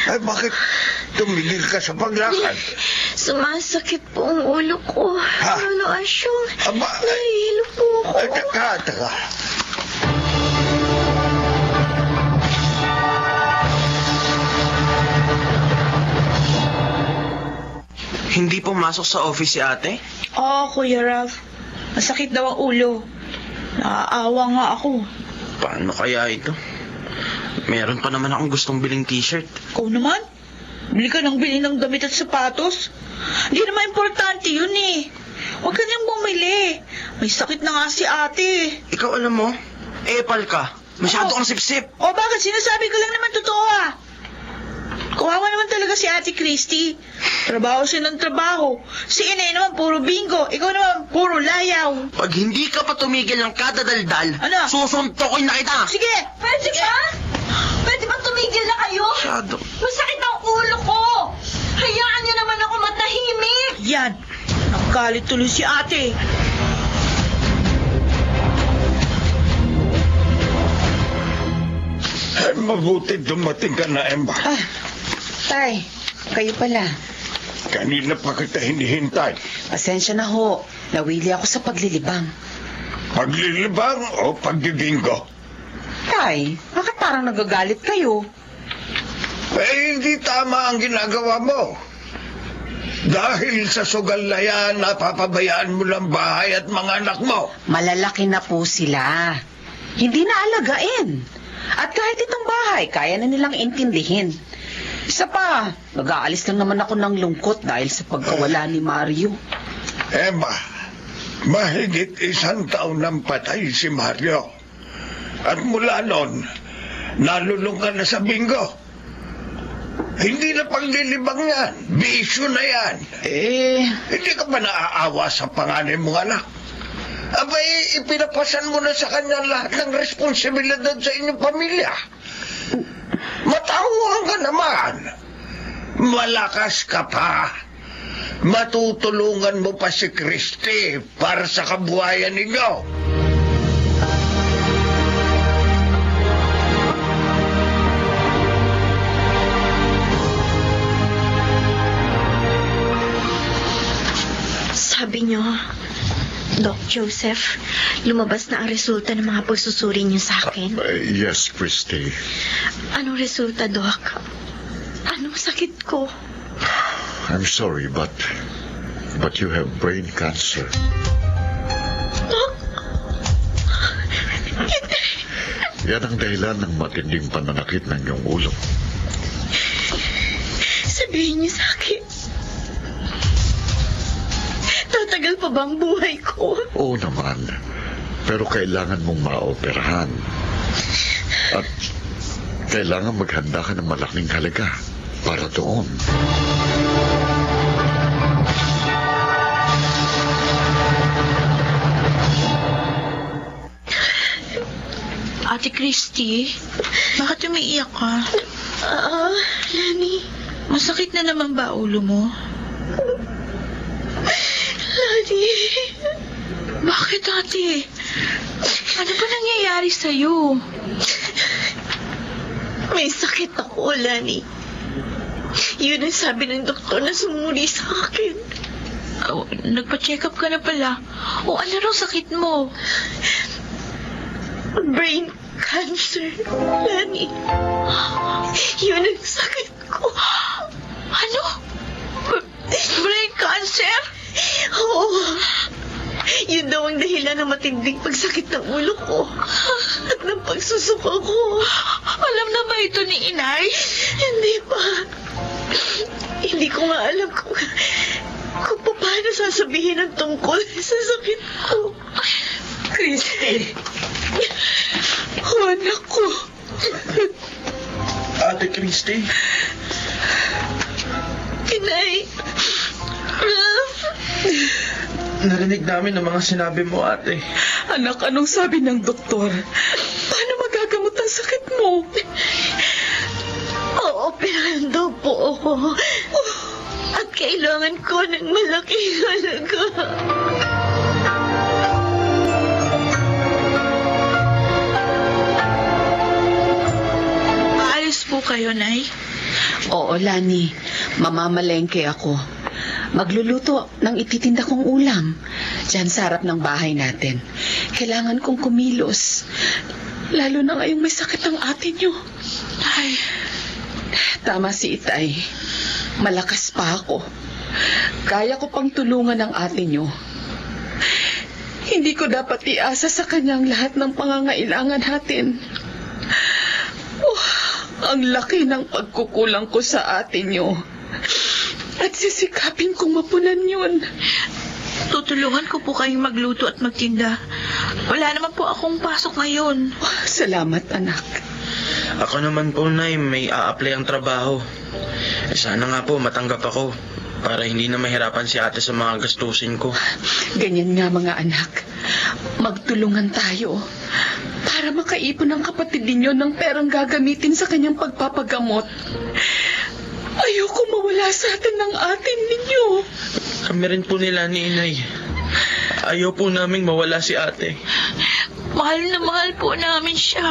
Bakit tumigil ka sa paglakad? Sumasakit po ang ulo ko. Lolo Asyong, nahihilo po ako. Taka. Hindi pumasok sa office si ate? Oo, Kuya Ralph. Masakit daw ang ulo. Naaawa nga ako. Paano kaya ito? Meron pa naman akong gustong biling t-shirt. Ikaw naman? Bili ka ng bili ng damit at sapatos. Hindi naman importante yun eh. Huwag ka niyang bumili. May sakit na nga si ate. Ikaw alam mo, epal ka. Masyado kang sip-sip. O bakit? Sinasabi ko lang naman totoo ah. Kawawa naman talaga si Ate Christy. Trabaho siya ng trabaho. Si Inay naman puro bingo. Ikaw naman puro layaw. Pag hindi ka pa tumigil ng kadadaldal, susuntokin na kita. Sige! Pwede ba? Pwede ba tumigil na kayo? Masyado. Masakit ang ulo ko. Hayaan niyo naman ako matahimik. Yan. Nagkalit tuloy si ate. Mabuti dumating ka na, Emma. Tay, kayo pala. Kanina pa kita hinihintay. Pasensya na ho. Nawili ako sa paglilibang. Paglilibang o pagbibingo? Tay, bakit parang nagagalit kayo? Hindi tama ang ginagawa mo. Dahil sa sugal na yan, napapabayaan mo lang bahay at mga anak mo. Malalaki na po sila. Hindi na alagain. At kahit itong bahay, kaya na nilang intindihin. Isa pa, mag-aalis lang naman ako ng lungkot dahil sa pagkawala ni Mario. Emma, mahigit 1 taon nang patay si Mario. At mula noon, nalulong ka na sa bingo. Hindi na paglilibang yan. Bisyo na yan. Hindi ka ba naaawa sa panganay mong anak? Abay, ipinapasan mo na sa kanya lahat ng responsibilidad sa inyong pamilya. Matauhan ka naman. Malakas ka pa. Matutulungan mo pa si Christy para sa kabuhayan ninyo. Sabi niyo, Doc Joseph, lumabas na ang resulta ng mga pagsusuri niyo sa akin. Yes, Christy. Anong resulta, Doc? Anong sakit ko? I'm sorry, but you have brain cancer. Doc? Yan ang dahilan ng matinding pananakit ng iyong ulo. Sabihin niyo sa akin, tatagal pa bang buhay ko? Oo naman. Pero kailangan mong maoperahan. At kailangan maghanda ka ng malaking halaga para doon. Ate Christy, bakit umiiyak ka? Lani. Masakit na naman ba ulo mo? Lani. Bakit, ate? Ano ba nangyayari sa'yo? May sakit ako, Lani. Yun ang sabi ng doktor na sumuli sa akin. Oh, nagpa-check up ka na pala. O ano raw sakit mo? Brain cancer, Lani. Yun ang sakit ko. Ano? Brain cancer? Oo. Yun daw ang dahilan ng matinding pagsakit ng ulo ko at ng pagsusuka ko. Alam na ba ito ni Inay? Hindi pa. Hindi ko nga alam kung paano sasabihin ang tungkol sa sakit ko. Christy. Oh, anak ko. Ate Christy. Inay. Narinig namin ang mga sinabi mo, ate. Anak, anong sabi ng doktor? Paano magagamot ang sakit mo? Ooperahan daw po ako. At kailangan ko ng malaking halaga. Aalis po kayo, Nay? Oo, Lani. Mamamalengke ako. Magluluto ng ititinda kong ulam diyan sa harap ng bahay natin. Kailangan kong kumilos. Lalo na ngayong may sakit ang ate niyo. Ay, tama si Itay. Malakas pa ako. Kaya ko pang tulungan ang ate niyo. Hindi ko dapat iasa sa kanyang lahat ng pangangailangan natin. Ang laki ng pagkukulang ko sa ate niyo. At sisikapin kong mapunan yun. tutulungan ko po kayong magluto at magtinda. Wala naman po akong pasok ngayon. Salamat, anak. Ako naman po, Nay, may a-apply ang trabaho. Sana nga po matanggap ako para hindi na mahirapan si ate sa mga gastusin ko. Ganyan nga, mga anak. Magtulungan tayo para makaipon ang kapatid ninyo ng perang gagamitin sa kanyang pagpapagamot. Ayoko mawala sa atin ng atin ninyo. Kami rin po nila ni Inay. Ayaw po naming mawala si ate. Mahal na mahal po namin siya.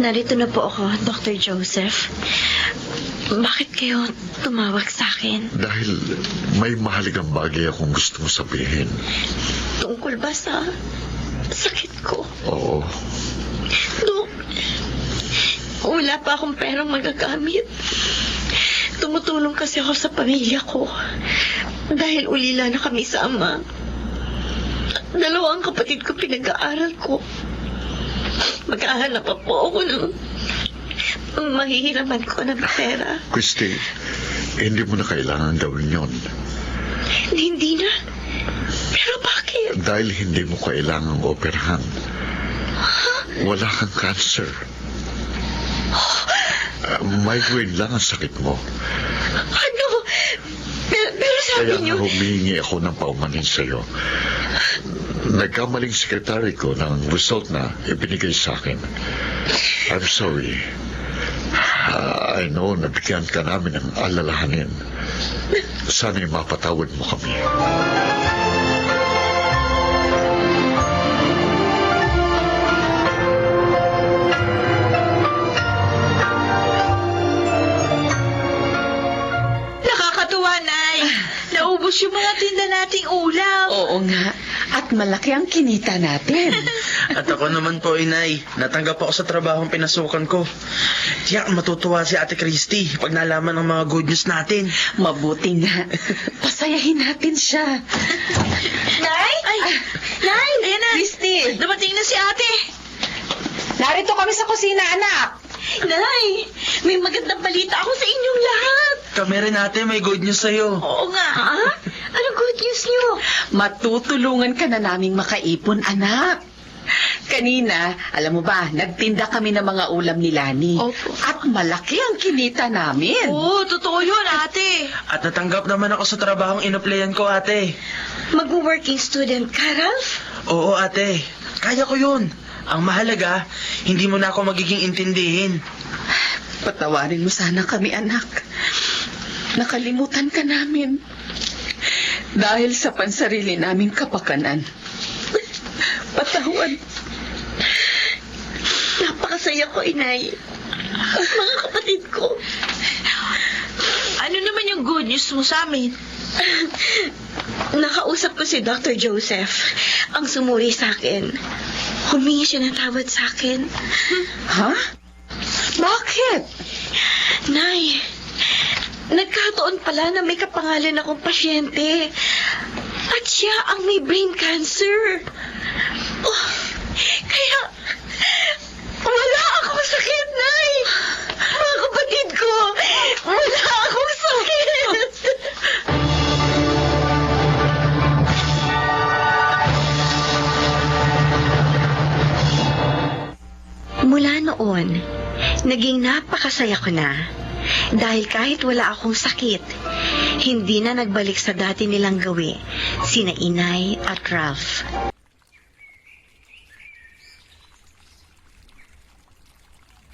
Narito na po ako, Dr. Joseph. Bakit kayo tumawag sa akin? Dahil may mahalagang bagay akong gusto mo sabihin. Tungkol ba sa sakit ko? Oo. Dok, wala pa akong perang magagamit. Tumutulong kasi ako sa pamilya ko. Dahil ulila na kami sa ama. Dalawang kapatid ko pinag-aaral ko. Mag-ahanap pa po ako ng mahihiraman ko ng pera. Christy, hindi mo na kailangan gawin yon. Hindi na. Pero bakit? Dahil hindi mo kailangang operahan. Wala kang cancer. Migraine lang ang sakit mo. Ano? Pero sabi Kaya niyo... humihingi ako ng paumanhin sa'yo. nagkamaling sekretary ko ng result na ibinigay sa akin. I'm sorry. I know nabigyan ka namin ng alalahanin. Sana'y mapatawad mo kami. Nakakatuwa, Nay. Naubos yung mga tinda nating ulam. Oo nga. At malaki ang kinita natin. At ako naman po, Inay. Natanggap ako sa trabahong pinasukan ko. Tiyak, matutuwa si Ate Christy pag nalaman ng mga good news natin. Mabuti nga. Pasayahin natin siya. Nay! Nay! Ayan na! Christy! Dumating na si ate! Narito kami sa kusina, anak. Nay! May magandang balita ako sa inyong lahat! Kami rin, Ate, may good news sa'yo. Oo nga, ha? Anong good news niyo? Matutulungan ka na naming makaipon, anak. Kanina, alam mo ba, nagtinda kami ng mga ulam ni Lani. Opo. At malaki ang kinita namin. Oo, totoo yun, ate. At natanggap naman ako sa trabahong inaplayan ko, Ate. Mag-working student ka, Ralph? Oo, Ate. Kaya ko yun. Ang mahalaga, hindi mo na ako magiging intindihin. Patawarin mo sana kami, anak. Nakalimutan ka namin. Dahil sa pansarili naming kapakanan. Patawad. Napakasaya ko, Inay. At mga kapatid ko. Ano naman yung good news mo sa amin? Nakausap ko si Dr. Joseph. Ang sumuri sa akin. Humingi siya ng tawad sa akin. Ha? Bakit? Nay, nagkataon pala na may kapangalan akong pasyente. At siya ang may brain cancer. Oh, kaya wala akong sakit, Nay. Mga kapatid ko, wala akong sakit. Mula noon, naging napakasaya ko na. Dahil kahit wala akong sakit, hindi na nagbalik sa dati nilang gawi sina Inay at Ralph.